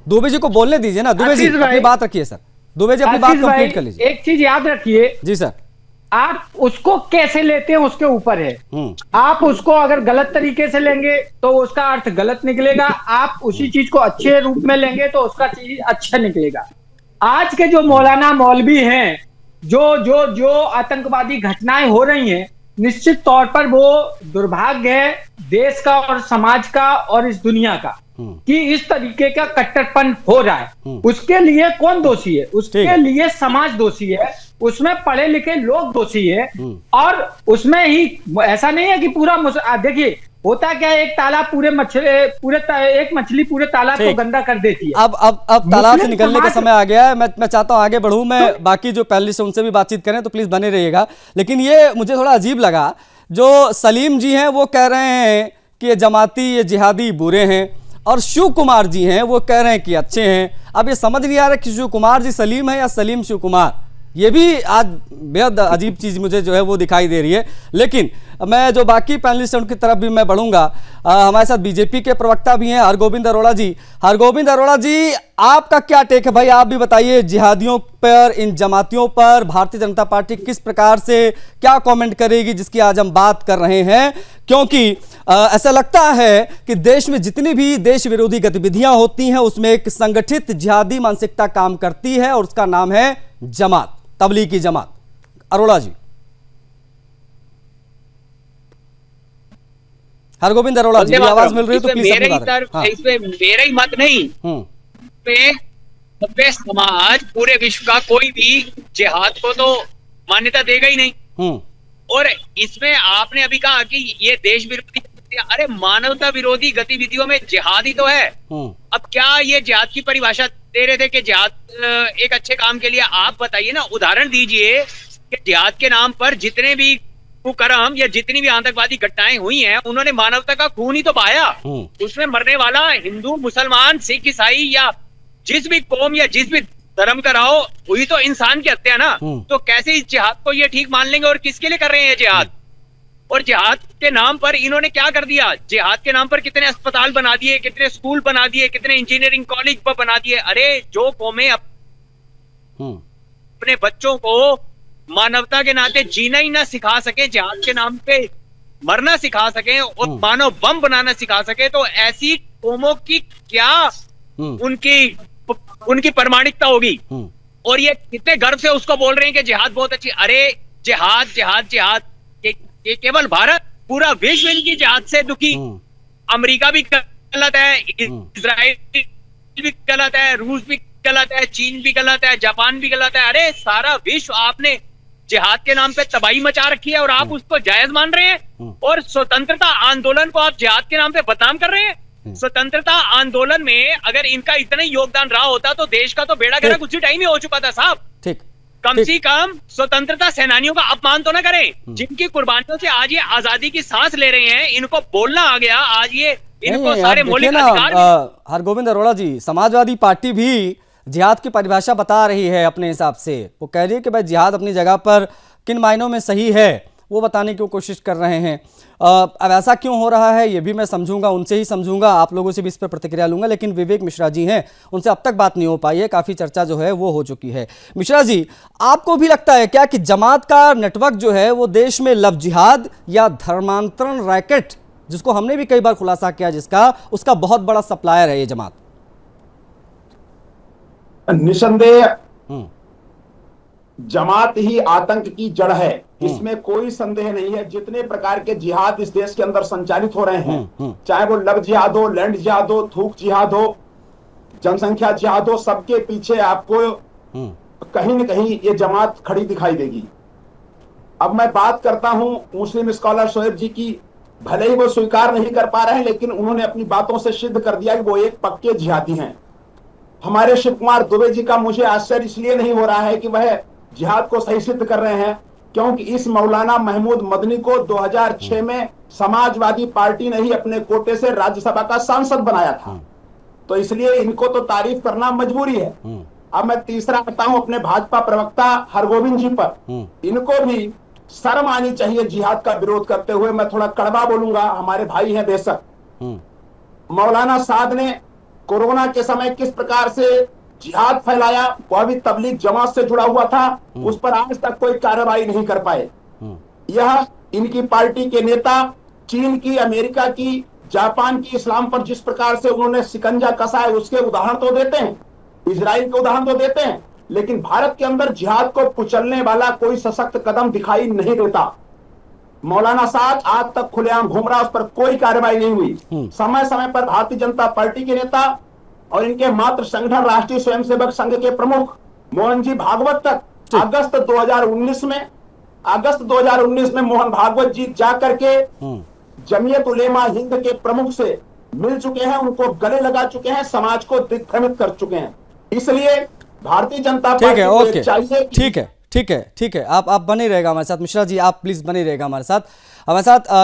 दुबे जी को बोलने दीजिए ना। दुबे जी अपनी बात रखिए सर, दुबे जी अपनी बात कंप्लीट कर लीजिए। एक चीज याद रखिए जी सर, आप उसको कैसे लेते हैं उसके ऊपर है। आप उसको अगर गलत तरीके से लेंगे तो उसका अर्थ गलत निकलेगा, आप उसी चीज को अच्छे रूप में लेंगे तो उसका चीज अच्छा निकलेगा। आज के जो मौलाना मौलवी हैं, जो आतंकवादी घटनाएं हो रही हैं, निश्चित तौर पर वो दुर्भाग्य है देश का और समाज का और इस दुनिया का कि इस तरीके का कट्टरपन हो रहा है। उसके लिए कौन दोषी है? उसके लिए समाज दोषी है, उसमें पढ़े लिखे लोग दोषी है। और उसमें ही ऐसा नहीं है कि पूरा, देखिए होता क्या है, एक तालाब एक मछली पूरे तालाब को गंदा कर देती है। अब तालाब से निकलने का समय आ गया है। मैं चाहता हूं आगे बढ़ूं, मैं बाकी जो पैनलिस्ट उनसे भी बातचीत करें, तो प्लीज बने रहिएगा। लेकिन ये मुझे थोड़ा अजीब लगा, जो सलीम जी हैं वो कह रहे हैं कि ये जमाती, ये जिहादी बुरे हैं, और शिव कुमार जी हैं वो कह रहे हैं कि अच्छे हैं। अब ये समझ नहीं आ रहा कि शिव कुमार जी सलीम है या सलीम शिव कुमार। ये भी आज बेहद अजीब चीज मुझे जो है वो दिखाई दे रही है। लेकिन मैं जो बाकी पैनलिस्ट हैं उनकी तरफ भी मैं बढ़ूंगा। हमारे साथ बीजेपी के प्रवक्ता भी हैं हरगोविंद अरोड़ा जी। हरगोविंद अरोड़ा जी, आपका क्या टेक है भाई? आप भी बताइए, जिहादियों पर, इन जमातियों पर भारतीय जनता पार्टी किस प्रकार से क्या कमेंट करेगी जिसकी आज हम बात कर रहे हैं? क्योंकि ऐसा लगता है कि देश में जितनी भी देश विरोधी गतिविधियां होती हैं उसमें एक संगठित जिहादी मानसिकता काम करती है और उसका नाम है जमात, तबलीगी जमात। अरोड़ा जी। हरगोविंद अरोड़ा जी, आवाज मिल रही है तो प्लीज अपनी बात रखें। इसमें मेरा ही मत नहीं, पे समाज पूरे विश्व का कोई भी जिहाद को तो मान्यता देगा ही नहीं। और इसमें आपने अभी कहा कि ये देश विरोधी, अरे मानवता विरोधी गतिविधियों में जिहाद ही तो है। अब क्या ये जिहाद की परिभाषा दे रहे थे कि जिहाद एक अच्छे काम के लिए? आप बताइए ना, उदाहरण दीजिए कि जिहाद के नाम पर जितने भी कुकर्म या जितनी भी आतंकवादी घटनाएं हुई हैं, उन्होंने मानवता का खून ही तो बहाया। उसमें मरने वाला हिंदू, मुसलमान, सिख, ईसाई या जिस भी कौम या जिस भी धर्म का रहो, हुई तो इंसान की हत्या ना। तो कैसे इस जिहाद को ये ठीक मान लेंगे? और किसके लिए कर रहे हैं जिहाद? और जिहाद के नाम पर इन्होंने क्या कर दिया? जिहाद के नाम पर कितने अस्पताल बना दिए, कितने स्कूल बना दिए, कितने इंजीनियरिंग कॉलेज पर बना दिए। अरे जो कौमें अपने बच्चों को मानवता के नाते जीना ही ना सिखा सके, जिहाद के नाम पे मरना सिखा सके और मानव बम बनाना सिखा सके, तो ऐसी कौमों की क्या उनकी प्रामाणिकता होगी? और ये कितने गर्व से उसको बोल रहे हैं कि जिहाद बहुत अच्छी। अरे जिहाद जिहाद जिहाद, ये केवल भारत, पूरा विश्व इनकी जिहाद से दुखी। अमेरिका भी गलत है, इजराइल भी गलत है, रूस भी गलत है, चीन भी गलत है, जापान भी गलत है। अरे सारा विश्व आपने जिहाद के नाम पे तबाही मचा रखी है और आप उसको जायज मान रहे हैं। और स्वतंत्रता आंदोलन को आप जिहाद के नाम पे बदनाम कर रहे हैं। स्वतंत्रता आंदोलन में अगर इनका इतना ही योगदान रहा होता तो देश का तो बेड़ा गर्क उसी टाइम ही हो चुका था साहब। ठीक, कम से कम स्वतंत्रता सेनानियों का अपमान तो ना करें, जिनकी कुर्बानियों से आज ये आजादी की सांस ले रहे हैं। इनको बोलना आ गया आज, ये इनको सारे मौलिक अधिकार। हरगोविंद अरोड़ा जी, समाजवादी पार्टी भी जिहाद की परिभाषा बता रही है अपने हिसाब से। वो कह रही है कि भाई जिहाद अपनी जगह पर किन मायनों में सही है वो बताने की कोशिश कर रहे हैं। अब ऐसा क्यों हो रहा है ये भी मैं समझूंगा, उनसे ही समझूंगा, आप लोगों से भी इस पर प्रतिक्रिया लूंगा। लेकिन विवेक मिश्रा जी हैं, उनसे अब तक बात नहीं हो पाई है, काफ़ी चर्चा जो है वो हो चुकी है। मिश्रा जी, आपको भी लगता है क्या कि जमात का नेटवर्क जो है वो देश में लव जिहाद या धर्मांतरण रैकेट, जिसको हमने भी कई बार खुलासा किया, जिसका उसका बहुत बड़ा सप्लायर है ये जमात? निसंदेह जमात ही आतंक की जड़ है, इसमें कोई संदेह नहीं है। जितने प्रकार के जिहाद इस देश के अंदर संचालित हो रहे हैं, चाहे वो लव जिहाद हो, लैंड जिहाद हो, थूक जिहाद हो, जनसंख्या जिहाद हो, सबके पीछे आपको कहीं न कहीं ये जमात खड़ी दिखाई देगी। अब मैं बात करता हूं मुस्लिम स्कॉलर शोएब जी की। भले ही वो स्वीकार नहीं कर पा रहे हैं, लेकिन उन्होंने अपनी बातों से सिद्ध कर दिया कि वो एक पक्के जिहादी हैं। हमारे शिव कुमार दुबे जी का मुझे आश्चर्य इसलिए नहीं हो रहा है कि वह जिहाद को सही सिद्ध कर रहे हैं, क्योंकि इस मौलाना महमूद मदनी को 2006 में समाजवादी पार्टी ने ही अपने कोटे से राज्यसभा का सांसद बनाया था, तो इसलिए इनको तो तारीफ करना मजबूरी है। अब मैं तीसरा आता हूं अपने भाजपा प्रवक्ता हरगोविंद जी पर। इनको भी शर्म आनी चाहिए जिहाद का विरोध करते हुए। मैं थोड़ा कड़वा बोलूंगा, हमारे भाई हैं बेशक। मौलाना साद ने कोरोना के समय किस प्रकार से जिहाद फैलाया, वह भी तबलीग जमात से जुड़ा हुआ था, उस पर आज तक कोई कार्रवाई नहीं कर पाए। यह इनकी पार्टी के नेता चीन की, अमेरिका की, जापान की इस्लाम पर जिस प्रकार से उन्होंने शिकंजा कसा है उसके उदाहरण तो देते हैं, इजराइल के उदाहरण तो देते हैं, लेकिन भारत के अंदर जिहाद को कुचलने वाला कोई सशक्त कदम दिखाई नहीं देता। मौलाना साद आज तक खुलेआम घूम रहा, उस पर कोई कार्रवाई नहीं हुई। समय समय पर भारतीय जनता पार्टी के नेता और इनके मात्र संगठन राष्ट्रीय स्वयंसेवक संघ के प्रमुख मोहन जी भागवत तक अगस्त 2019 में मोहन भागवत जी जाकर के जमीयत उलेमा हिंद के प्रमुख से मिल चुके हैं, उनको गले लगा चुके हैं, समाज को दिग्भ्रमित कर चुके हैं। इसलिए भारतीय जनता पार्टी को चाहिए। ठीक है, आप बने रहेगा हमारे साथ। मिश्रा जी, आप प्लीज बने रहेगा हमारे साथ।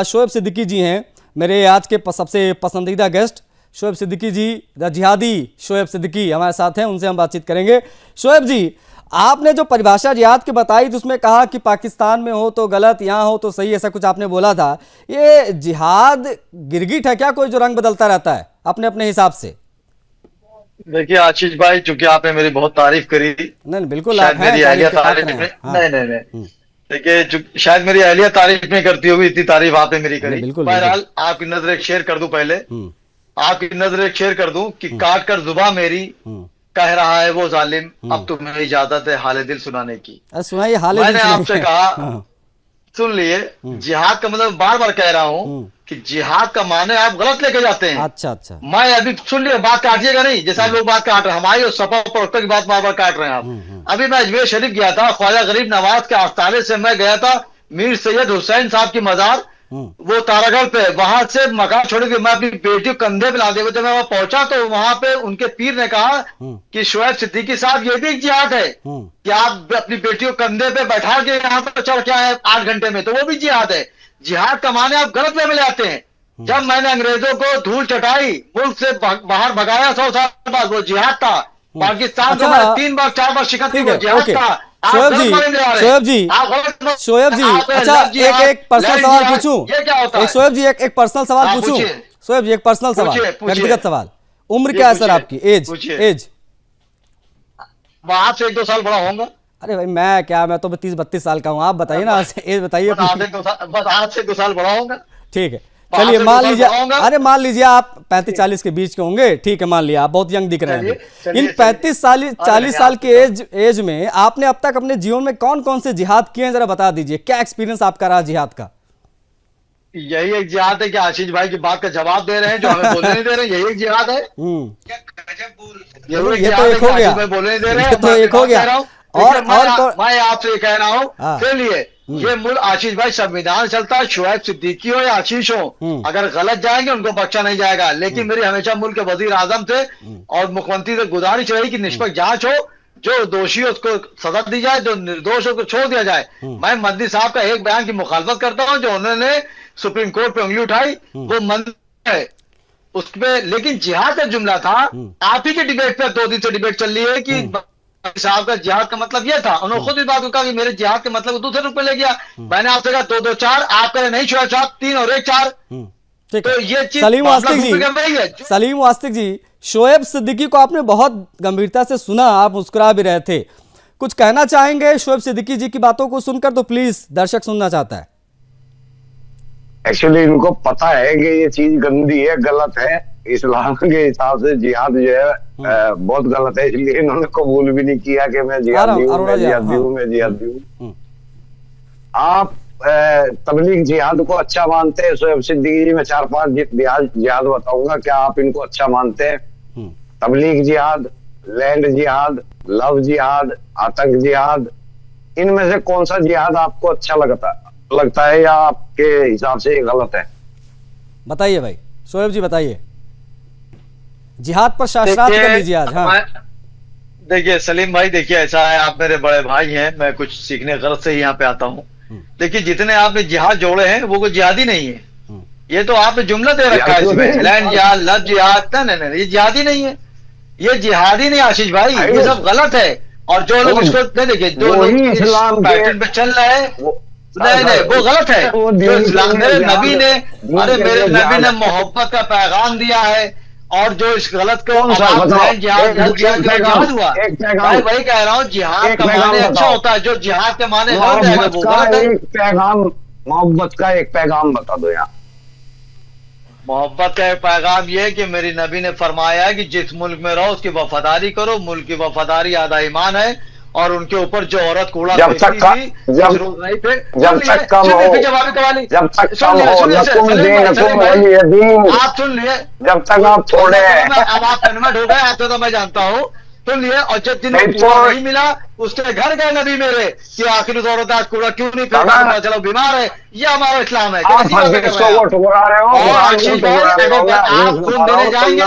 शोएब सिद्दीकी जी हैं मेरे आज के सबसे पसंदीदा गेस्ट। शोएब सिद्दीकी जी, द जिहादी शोएब सिद्दीकी हमारे साथ हैं, उनसे हम बातचीत करेंगे। शोएब जी, आपने जो परिभाषा जिहाद की बताई तो उसमें कहा कि पाकिस्तान में हो तो गलत, यहाँ हो तो सही, ऐसा कुछ आपने बोला था। ये जिहाद गिरगिट है क्या कोई जो रंग बदलता रहता है अपने अपने हिसाब से? देखिए आशीष भाई, चूंकि आपने मेरी बहुत तारीफ करी, नहीं बिल्कुल, शायद मेरी अहलिया तारीफ में नहीं देखिए, शायद मेरी अहलिया तारीफ नहीं करती होगी, इतनी तारीफ आपने मेरी करी। बहरहाल आपकी नजर एक शेर कर दूं, पहले आपकी नजर एक शेर कर दूं कि काट कर जुबान मेरी कह रहा है वो जालिम, अब तुम्हें इजाजत है हाल दिल सुनाने की। सुनाइए हाल दिल। मैंने आपसे कहा, सुन लिए, जिहाद का मतलब बार बार कह रहा हूँ कि जिहाद का माने आप गलत लेके जाते हैं। अच्छा मैं अभी सुन लिया, बात काटिएगा नहीं, जैसा लोग बात काट रहे हैं, हमारी और सपा प्रवक्ता की बात बार बार काट रहे हैं आप। अभी मैं अजमेर शरीफ गया था, ख्वाजा गरीब नवाज के आस्थाने से मैं गया था मीर सैयद हुसैन साहब की मजार, वो तारागढ़ पे, वहां से मकान छोड़ के मैं अपनी बेटी को कंधे पे लादे हुए जब मैं वहां पहुंचा तो वहां पे उनके पीर ने कहा कि शोएब सिद्दीकी साहब ये भी एक जिहाद है कि आप अपनी बेटी को कंधे पे बैठा के यहाँ पर चढ़ के आए 8 घंटे में, तो वो भी जिहाद है। जिहाद का माने आप गलत वे में ले आते हैं। जब मैंने अंग्रेजों को धूल चटाई, मुल्क से बाहर भगाया 100 साल बाद, वो जिहाद था। पाकिस्तान को मैंने 3 बार 4 बार शिकस्त दी, वो जिहाद था। शोएब जी, अच्छा एक पर्सनल सवाल पूछूं? शोएब जी एक पर्सनल सवाल पूछूं? शोएब जी एक पर्सनल सवाल, व्यक्तिगत सवाल। उम्र क्या है सर आपकी? एज आपसे 1-2 साल बड़ा होगा। अरे भाई मैं तो 30-32 साल का हूँ, आप बताइए ना एज बताइए। बस आज से 2 साल बड़ा होगा। ठीक है, चलिए मान लीजिए, अरे मान लीजिए आप 35-40 के बीच के होंगे, ठीक है, मान लिया आप बहुत यंग दिख रहे हैं। इन 35-40 साल के एज में आपने अब तक अपने जीवन में कौन कौन से जिहाद किए हैं, जरा बता दीजिए, क्या एक्सपीरियंस आपका रहा जिहाद का? यही एक जिहाद है कि आशीष भाई की बात का जवाब दे रहे हैं जो हमें बोलने नहीं दे रहे हैं, यही एक जिहाद है। ये तो एक हो गया, बोलने नहीं दे रहे हैं, तो एक हो गया। और मैं आपसे ये कह रहा हूँ, चलिए ये मुल्क आशीष भाई संविधान चलता है, शोएब सिद्दीकी हो या आशीष हो, अगर गलत जाएंगे उनको बख्शा नहीं जाएगा। लेकिन मेरी हमेशा मुल्क के वजीर आजम थे और मुख्यमंत्री से गुजारिश रही कि निष्पक्ष जांच हो, जो दोषी हो उसको सजा दी जाए, जो निर्दोष हो उसको छोड़ दिया जाए। मैं मंत्री साहब का एक बयान की मुखालफत करता हूँ जो उन्होंने सुप्रीम कोर्ट पे उंगली उठाई, वो मंत्री है उसपे, लेकिन जिहाद का जुमला था। आप ही के डिबेट पे 2 दिन से डिबेट चल रही है कि साहब का जिहाद का मतलब ये था, उन्होंने खुद भी बात को कहा कि मेरे जिहाद के मतलब को दूसरे रूप में ले गया। मैंने आपसे कहा 2-2-4, आप कह रहे नहीं शोएब साहब 3 और 1 4। तो ये चीज सलीम वास्तिक जी, शोएब सिद्दीकी को आपने बहुत गंभीरता से सुना, आप मुस्कुरा भी रहे थे, कुछ कहना चाहेंगे शोएब सिद्दीकी जी की बातों को सुनकर? तो प्लीज, दर्शक सुनना चाहता है। एक्चुअली इनको पता है कि ये चीज गंदी है, गलत है, इस्लाम के हिसाब से जिहाद जो है बहुत गलत है, इसलिए इन्होंने कबूल भी नहीं किया कि मैं जिहादी हूँ। आप तबलीग जिहाद को अच्छा मानते हैं? शोएब सिद्दीकी जी, मैं 4-5 जिहाद बताऊंगा, क्या आप इनको अच्छा मानते हैं? तबलीग जिहाद, लैंड जिहाद, लव जिहाद, आतंक जिहाद, इनमें से कौन सा जिहाद आपको अच्छा लगता है या आपके हिसाब से गलत है? बताइए भाई, शोएब जी बताइए, जिहाद पर शास्त्रार्थ कर लीजिए आज। हाँ देखिए सलीम भाई, देखिए ऐसा है, आप मेरे बड़े भाई हैं, मैं कुछ सीखने गलत से ही यहाँ पे आता हूँ। देखिए जितने आपने जिहाद जोड़े हैं वो कोई जिहादी नहीं है, ये तो आपने जुमला दे रखा है इसमें, लैंड जिहाद, लव जिहाद, नहीं, ये जिहादी नहीं है, ये जिहादी नहीं आशीष भाई, ये सब गलत है। और जो लोग इसको देखिए, जो लोग इस्लाम पैटर्न पे चल रहे हैं, नहीं वो गलत है। मेरे नबी ने, अरे मेरे नबी ने मोहब्बत का पैगाम दिया है, और जो इस गलत को जिहाद हुआ, मैं वही कह रहा हूँ, जिहाद का माने अच्छा होता है, जो जिहाद के माने गलत है वो गलत है। पैगाम, मोहब्बत का एक पैगाम बता दो यार। मोहब्बत का एक पैगाम ये है कि मेरी नबी ने फरमाया है कि जिस मुल्क में रहो उसकी वफादारी करो, मुल्क की वफादारी आधा ईमान है, और उनके ऊपर जो औरत कूड़ा जब तक कम हो, आप सुन लिए, जब तक आप छोड़े अब आप कन्वर्ट हो गए, आपसे तो मैं जानता हूँ, सुन लिए। और जब जिन्हें कूड़ा नहीं मिला उसके घर गए नबी मेरे कि आखिर उस औरत आज कूड़ा क्यों नहीं फेंका, चलो बीमार है, ये हमारा इस्लाम है। आप खून देने जाएंगे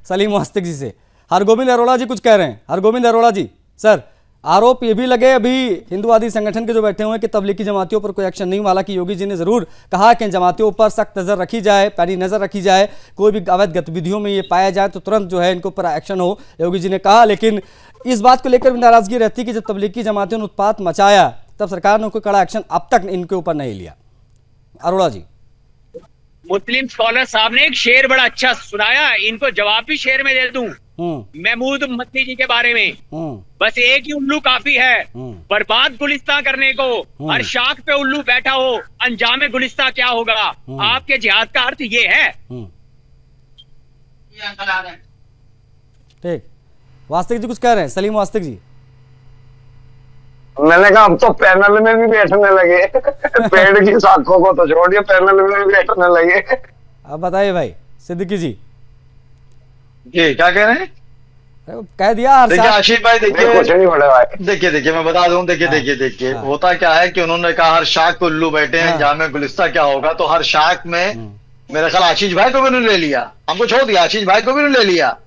सलीम वास्तिक जी से। हरगोविंद अरोड़ा जी कुछ कह रहे हैं, हरगोविंद अरोड़ा जी सर, आरोप ये भी लगे अभी हिंदुवादी संगठन के जो बैठे हुए हैं कि तबलीगी जमातियों पर कोई एक्शन नहीं। हालांकि योगी जी ने जरूर कहा कि इन जमातियों पर सख्त नजर रखी जाए, पैनी नजर रखी जाए, कोई भी अवैध गतिविधियों में ये पाया जाए तो तुरंत जो है इनके ऊपर एक्शन हो, योगी जी ने कहा। लेकिन इस बात को लेकर भी नाराजगी रहती कि जब तबलीगी जमातियों ने उत्पात मचाया तब सरकार ने कोई कड़ा एक्शन अब तक इनके ऊपर नहीं लिया। अरोड़ा जी, मुस्लिम स्कॉलर साहब ने एक शेर बड़ा अच्छा सुनाया, इनको जवाब भी शेर में दे दूं महमूद मदनी जी के बारे में। बस एक ही उल्लू काफी है बर्बाद गुलिस्तान करने को। हर शाख पे उल्लू बैठा हो, अंजाम गुलिस्तान क्या होगा। आपके जिहाद का अर्थ ये है। ठीक, वास्तविक जी कुछ कह रहे हैं, सलीम वास्तविक जी। मैंने कहा अब तो पैनल में भी बैठने लगे पेड़ की शाखों को तो छोड़िए, पैनल में भी बैठने लगे। अब बताइए भाई सिद्दीकी जी। जी क्या कह रहे हैं? कह दिया। देखिए आशीष भाई, देखिए कुछ नहीं बड़े भाई, देखिए मैं बता दूं, देखिए होता क्या है कि उन्होंने कहा हर शाख पे उल्लू बैठे हैं, जामे गुलिस्ता क्या होगा। तो हर शाख में मेरा ख्याल आशीष भाई को भी उन्होंने ले लिया, हमको छोड़ दिया, आशीष भाई को भी उन्होंने ले लिया।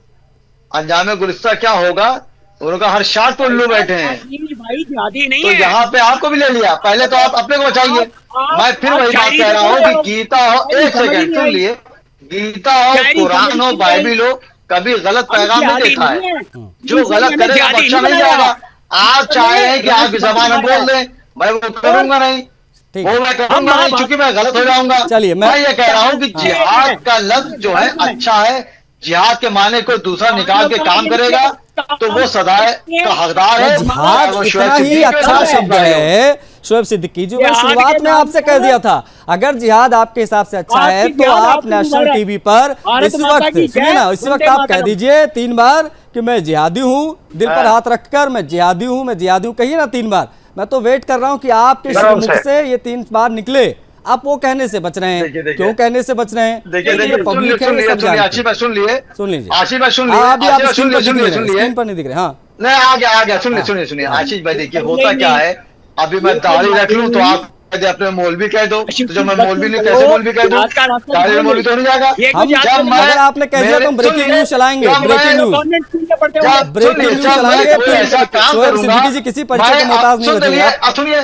अंजाम गुलिस्ता क्या होगा, उनका हर शाख पे उल्लू बैठे हैं। तो यहाँ पे आपको भी ले लिया। पहले तो आप अपने को बचाइए। मैं फिर वही बात कह रहा हूँ कि गीता हो, एक सेकंड सुन लिए, गीता हो, कुरान हो, बाइबिल हो, कभी गलत पैगाम नहीं देता है। जो गलत करेगा बख्शा नहीं जाएगा। आप चाहे हैं कि आप इस जबान बोल दें, मैं वो करूंगा नहीं, वो मैं करूंगा नहीं, क्योंकि मैं गलत हो जाऊंगा। चलिए मैं ये कह रहा हूँ कि जिहाद का लफ्ज जो है अच्छा है। जिहाद के माने कोई दूसरा निकाल के काम करेगा तो वो सदाए का हकदार है। जिहाद इतना ही अच्छा शब्द है शोएब सिद्दीकी जी, मैंने शुरुआत में आपसे कह दिया था अगर जिहाद आपके हिसाब से अच्छा है तो आप नेशनल टीवी पर इस वक्त सुनिए ना, इस वक्त आप कह दीजिए 3 बार कि मैं जिहादी हूँ, दिल पर हाथ रखकर मैं जिहादी हूँ, मैं जिहादी हूँ, कहिए ना 3 बार। मैं तो वेट कर रहा हूँ कि आपके मुख से ये 3 बार निकले। आप वो कहने से बच रहे हैं, क्यों कहने से बच रहे हैं? देखिए पब्लिक है, आशीष भाई सुन लिए, आशीष भाई सुन लिए, आप स्क्रीन पर नहीं दिख रहे। हाँ नहीं, आ गया सुनिए आशीष भाई। देखिए होता क्या है, अभी मैं दाढ़ी रख लूं तो आप अपने मौलवी कह दो, तो जब मैं मौलवी नहीं कैसे मौलवी कह दूं? दाढ़ी मौलवी तो नहीं जाएगा। अगर आपने कह दिया तो हम ब्रेकिंग न्यूज चलाएंगे, ब्रेकिंग न्यूज चलाएंगे। शोएब सिद्दीकी जी किसी परिचय के मोहताज नहीं बचेंगे। सुनिए,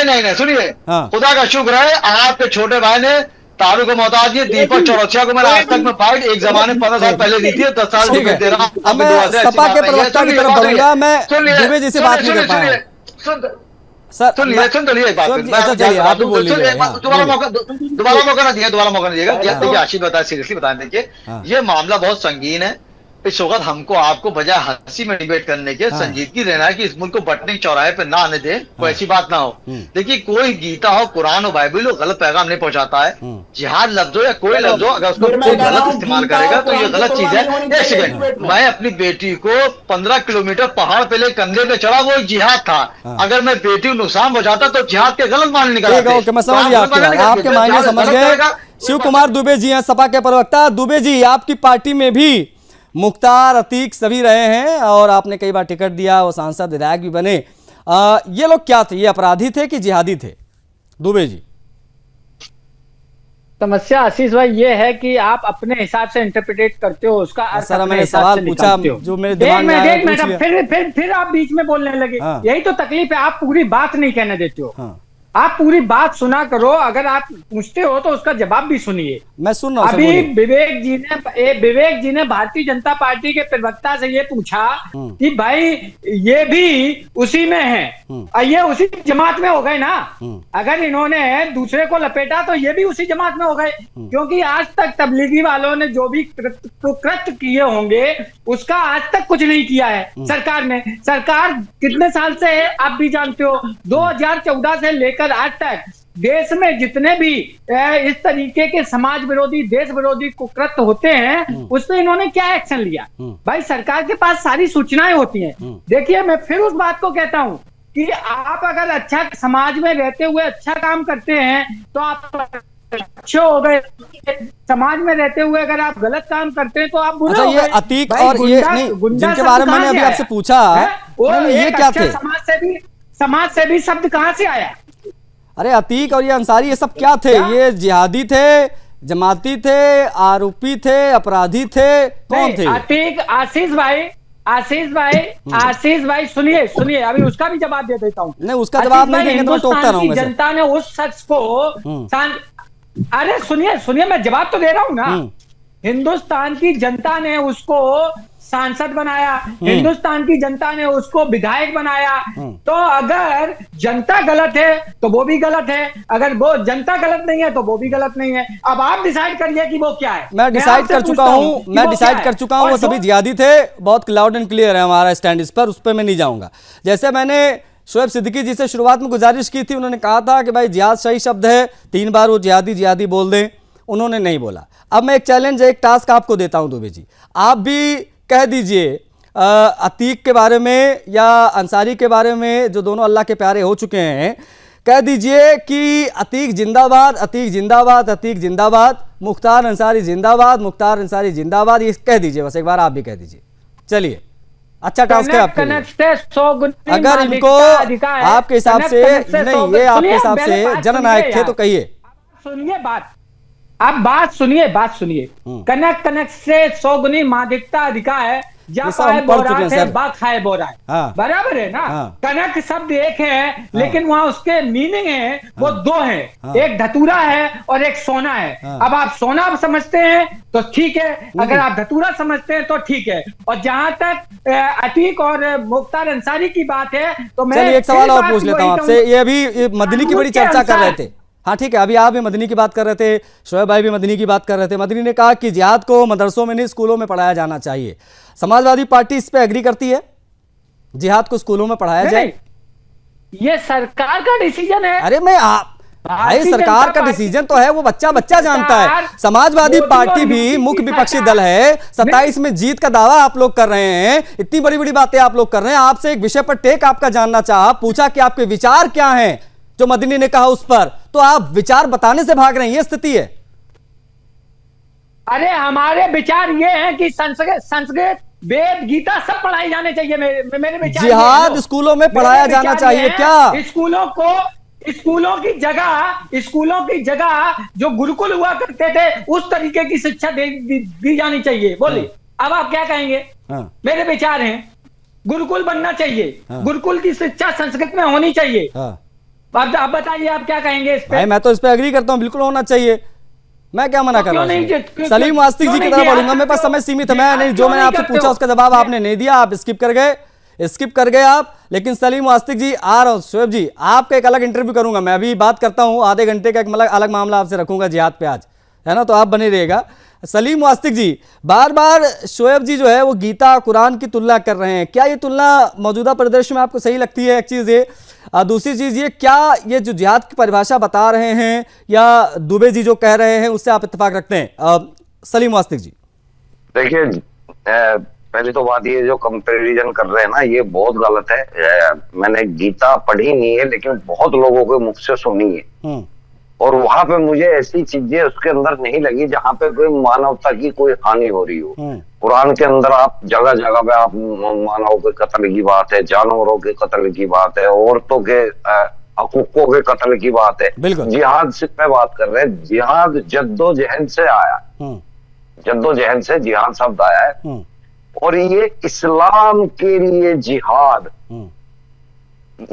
नहीं सुनिए, खुदा का शुक्र है आपके छोटे भाई ने तारू को मोहताज दिए। दीपक चौरसिया को मैंने आज तक में फाइट एक जमाने 15 साल पहले दी थी, 10 साल दे रहा हूँ। मैं सपा के प्रवक्ता की तरफ बढ़ूंगा, मैं दुबे जी से बात नहीं कर पाया। सर सुन तो लिए बात, दोबारा मौका ना दिएगा। देखिए आशीष बताए, सीरियसली बताएं, देखिए ये मामला बहुत संगीन है। इस वक्त हमको आपको बजाय हंसी में डिबेट करने के संजीदगी रहना है कि इस मुल्क को बटने चौराहे पे ना आने दे, कोई ऐसी बात ना हो। देखिए कोई गीता हो, कुरान हो, बाइबल हो, गलत पैगाम नहीं पहुंचाता है। जिहाद लफ्ज हो या कोई लफ्ज हो, अगर उसको कोई गलत इस्तेमाल करेगा तो ये गलत चीज है। एक सेकंड, मैं अपनी बेटी को 15 किलोमीटर पहाड़ पे ले कंधे पे चढ़ा, वो एक जिहाद था। अगर मैं बेटी को नुकसान पहुंचाता तो जिहाद के गलत माने निकाला। मैं समझ गया, आपके मायने समझ गए। शिव कुमार दुबे जी हैं सपा के प्रवक्ता। दुबे जी, आपकी पार्टी में भी मुख्तार, अतीक सभी रहे हैं और आपने कई बार टिकट दिया, वो सांसद विधायक भी बने। ये लोग क्या थे, ये अपराधी थे कि जिहादी थे? दुबे जी, समस्या आशीष भाई ये है कि आप अपने हिसाब से इंटरप्रिटेट करते हो उसका अर्थ। सर मैंने सवाल पूछा जो मेरे दिमाग में आया, फिर आप बीच में बोलने लगे। यही तो तकलीफ है, आप पूरी बात नहीं कहने देते हो। आप पूरी बात सुना करो, अगर आप पूछते हो तो उसका जवाब भी सुनिए। मैं सुन रहा हूं। अभी विवेक जी ने भारतीय जनता पार्टी के प्रवक्ता से ये पूछा कि भाई ये भी उसी में है, ये उसी जमात में हो गए ना। अगर इन्होंने दूसरे को लपेटा तो ये भी उसी जमात में हो गए, क्योंकि आज तक तबलीगी वालों ने जो भी कृत्य किए होंगे उसका आज तक कुछ नहीं किया है सरकार ने। सरकार कितने साल से है आप भी जानते हो, 2014 से लेकर आज तक देश में जितने भी इस तरीके के समाज विरोधी, देश विरोधी कुकृत्य होते हैं उस पर इन्होंने क्या एक्शन लिया? भाई सरकार के पास सारी सूचनाएं होती हैं। देखिए मैं फिर उस बात को कहता हूं कि आप अगर अच्छा समाज में रहते हुए अच्छा काम करते हैं तो आप अच्छे हो गए, समाज में रहते हुए अगर आप गलत काम करते हैं तो आप बुरे हो गए। ये अतीक और ये नहीं, जिनके बारे में मैंने अभी आपसे पूछा, ये क्या थे? समाज से भी शब्द कहां से आया? अरे अतीक और ये अंसारी, ये सब क्या थे? ये जिहादी थे, जमाती थे, आरोपी थे, अपराधी थे, कौन थे? अतीक, आशीष भाई सुनिए अभी उसका भी जवाब दे देता हूँ। नहीं, उसका जवाब नहीं देंगे तो मैं टोकता रहूंगा। जनता ने उस शख्स को अरे सुनिए मैं जवाब तो दे रहा हूँ ना। हिंदुस्तान की जनता ने उसको सांसद बनाया, हिंदुस्तान की जनता ने उसको विधायक बनाया। तो अगर जनता गलत है तो वो भी गलत है, अगर वो जनता गलत नहीं है तो वो भी गलत नहीं है। अब आप डिसाइड करिए कि वो क्या है। मैं डिसाइड कर चुका हूं, वो सभी जिहादी थे। बहुत क्लाउड एंड क्लियर है हमारा स्टैंड इस पर, उस पर मैं नहीं जाऊंगा। जैसे मैंने शोएब सिद्दीकी जी से शुरुआत में गुजारिश की थी, उन्होंने कहा था कि भाई जिहाद सही शब्द है, 3 बार वो जिहादी बोल दें, उन्होंने नहीं बोला। अब मैं एक चैलेंज, एक टास्क आपको देता हूं दुबे जी, आप भी कह दीजिए अतीक के बारे में या अंसारी के बारे में, जो दोनों अल्लाह के प्यारे हो चुके हैं, कह दीजिए कि अतीक जिंदाबाद, अतीक जिंदाबाद, अतीक जिंदाबाद, मुख्तार अंसारी जिंदाबाद, मुख्तार अंसारी जिंदाबाद, ये कह दीजिए बस एक बार, आप भी कह दीजिए। चलिए, अच्छा टास्क है आपके लिए। अगर इनको आपके हिसाब से नहीं, ये आपके हिसाब से जननायक थे तो कहिए। सुनिए बात सुनिए। कनक से 100 गुनी मादिकता अधिकार है, बराबर है ना। कनक शब्द एक है, लेकिन वहां उसके मीनिंग है वो 2 है। एक धतूरा है और एक सोना है। अब आप सोना समझते हैं तो ठीक है, अगर आप धतूरा समझते हैं तो ठीक है। और जहां तक अतीक और मुख्तार अंसारी की बात है तो मैं एक सवाल और पूछ लेता हूं आपसे। ये अभी मदनी की बड़ी चर्चा कर रहे थे, हाँ ठीक है, अभी आप भी मदनी की बात कर रहे थे, शोएब भाई भी मदनी की बात कर रहे थे। मदनी ने कहा कि जिहाद को मदरसों में नहीं स्कूलों में पढ़ाया जाना चाहिए। समाजवादी पार्टी इस पे एग्री करती है, जिहाद को स्कूलों में पढ़ाया जाए? ये सरकार का डिसीजन है। अरे भाई सरकार का डिसीजन तो है, वो बच्चा जानता है। समाजवादी पार्टी भी मुख्य विपक्षी दल है, 27 में जीत का दावा आप लोग कर रहे हैं, इतनी बड़ी बड़ी बातें आप लोग कर रहे हैं। आपसे एक विषय पर टेक आपका जानना चाहा, पूछा कि आपके विचार क्या हैं जो मदनी ने कहा उस पर, तो आप विचार बताने से भाग रहे हैं, ये स्थिति है। अरे हमारे विचार ये हैं कि संस्कृत, वेद, गीता सब पढ़ाई जाने चाहिए। मेरे विचार जिहाद स्कूलों में पढ़ाया जाना चाहिए क्या? स्कूलों की जगह जो गुरुकुल हुआ करते थे उस तरीके की शिक्षा दी जानी चाहिए। बोलिए अब आप क्या कहेंगे? मेरे विचार हैं, गुरुकुल बनना चाहिए, गुरुकुल की शिक्षा संस्कृत में होनी चाहिए। आप बताइए आप क्या कहेंगे इस पे? मैं तो इस पे एग्री करता हूं, बिल्कुल होना चाहिए। मैं क्या मना कर रहा हूं? सलीम आस्तिक जी की तरफ बोलूंगा, मेरे पास समय सीमित है। मैं नहीं, जो मैंने आपसे पूछा उसका जवाब आपने नहीं दिया, आप स्किप कर गए आप। लेकिन सलीम आस्तिक जी, आ रहा हूं। शोएब जी, आपका एक अलग इंटरव्यू करूंगा, मैं अभी बात करता हूं, आधे घंटे का एक अलग मामला आपसे रखूंगा जिहाद पे आज, है ना, तो आप बने रहिएगा। सलीम आस्तिक जी, बार बार शोएब जी जो है वो गीता कुरान की तुलना कर रहे हैं, क्या ये तुलना मौजूदा परिदृश्य में आपको सही लगती है? एक चीज ये, दूसरी चीज ये, क्या ये जो जिहाद की परिभाषा बता रहे हैं या दुबे जी जो कह रहे हैं उससे आप इत्तेफाक रखते हैं? सलीम आस्तिक जी, देखिए, पहली तो बात ये जो कंपैरिजन कर रहे हैं ना, ये बहुत गलत है। मैंने गीता पढ़ी नहीं है, लेकिन बहुत लोगों के मुख से सुनी है, और वहां पे मुझे ऐसी चीजें उसके अंदर नहीं लगी जहां पे कोई मानवता की कोई हानि हो रही हो। कुरान के अंदर आप जगह जगह पे आप मानव के कत्ल की बात है, जानवरों के कत्ल की बात है, औरतों के हकूकों के कत्ल की बात है। जिहाद से पे बात कर रहे हैं। जिहाद जद्दोजहद से आया, जद्दोजहद से जिहाद शब्द आया है, और ये इस्लाम के लिए जिहाद,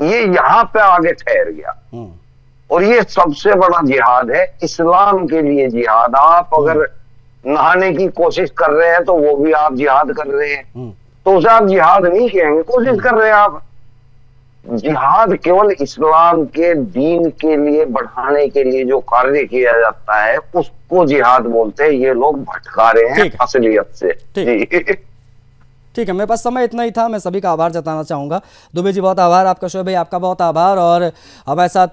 ये यहाँ पे आगे ठहर गया, और ये सबसे बड़ा जिहाद है, इस्लाम के लिए जिहाद। आप अगर नहाने की कोशिश कर रहे हैं तो वो भी आप जिहाद कर रहे हैं, तो उसे आप जिहाद नहीं कहेंगे, कोशिश कर रहे हैं आप। जिहाद केवल इस्लाम के दीन के लिए बढ़ाने के लिए जो कार्य किया जाता है उसको जिहाद बोलते हैं। ये लोग भटका रहे हैं असलियत से। ठीक है, मेरे पास समय इतना ही था। मैं सभी का आभार जताना चाहूँगा। दुबे जी बहुत आभार आपका, शोएब भाई आपका बहुत आभार, और हमारे साथ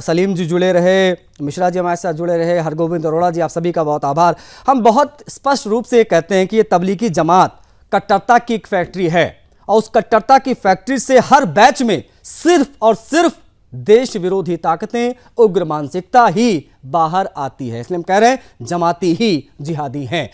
सलीम जी जुड़े रहे, मिश्रा जी हमारे साथ जुड़े रहे, हरगोविंद अरोड़ा जी, आप सभी का बहुत आभार। हम बहुत स्पष्ट रूप से कहते हैं कि ये तबलीगी जमात कट्टरता की एक फैक्ट्री है, और उस कट्टरता की फैक्ट्री से हर बैच में सिर्फ और सिर्फ देश विरोधी ताकतें, उग्र मानसिकता ही बाहर आती है। इसलिए हम कह रहे हैं जमाती ही जिहादी हैं।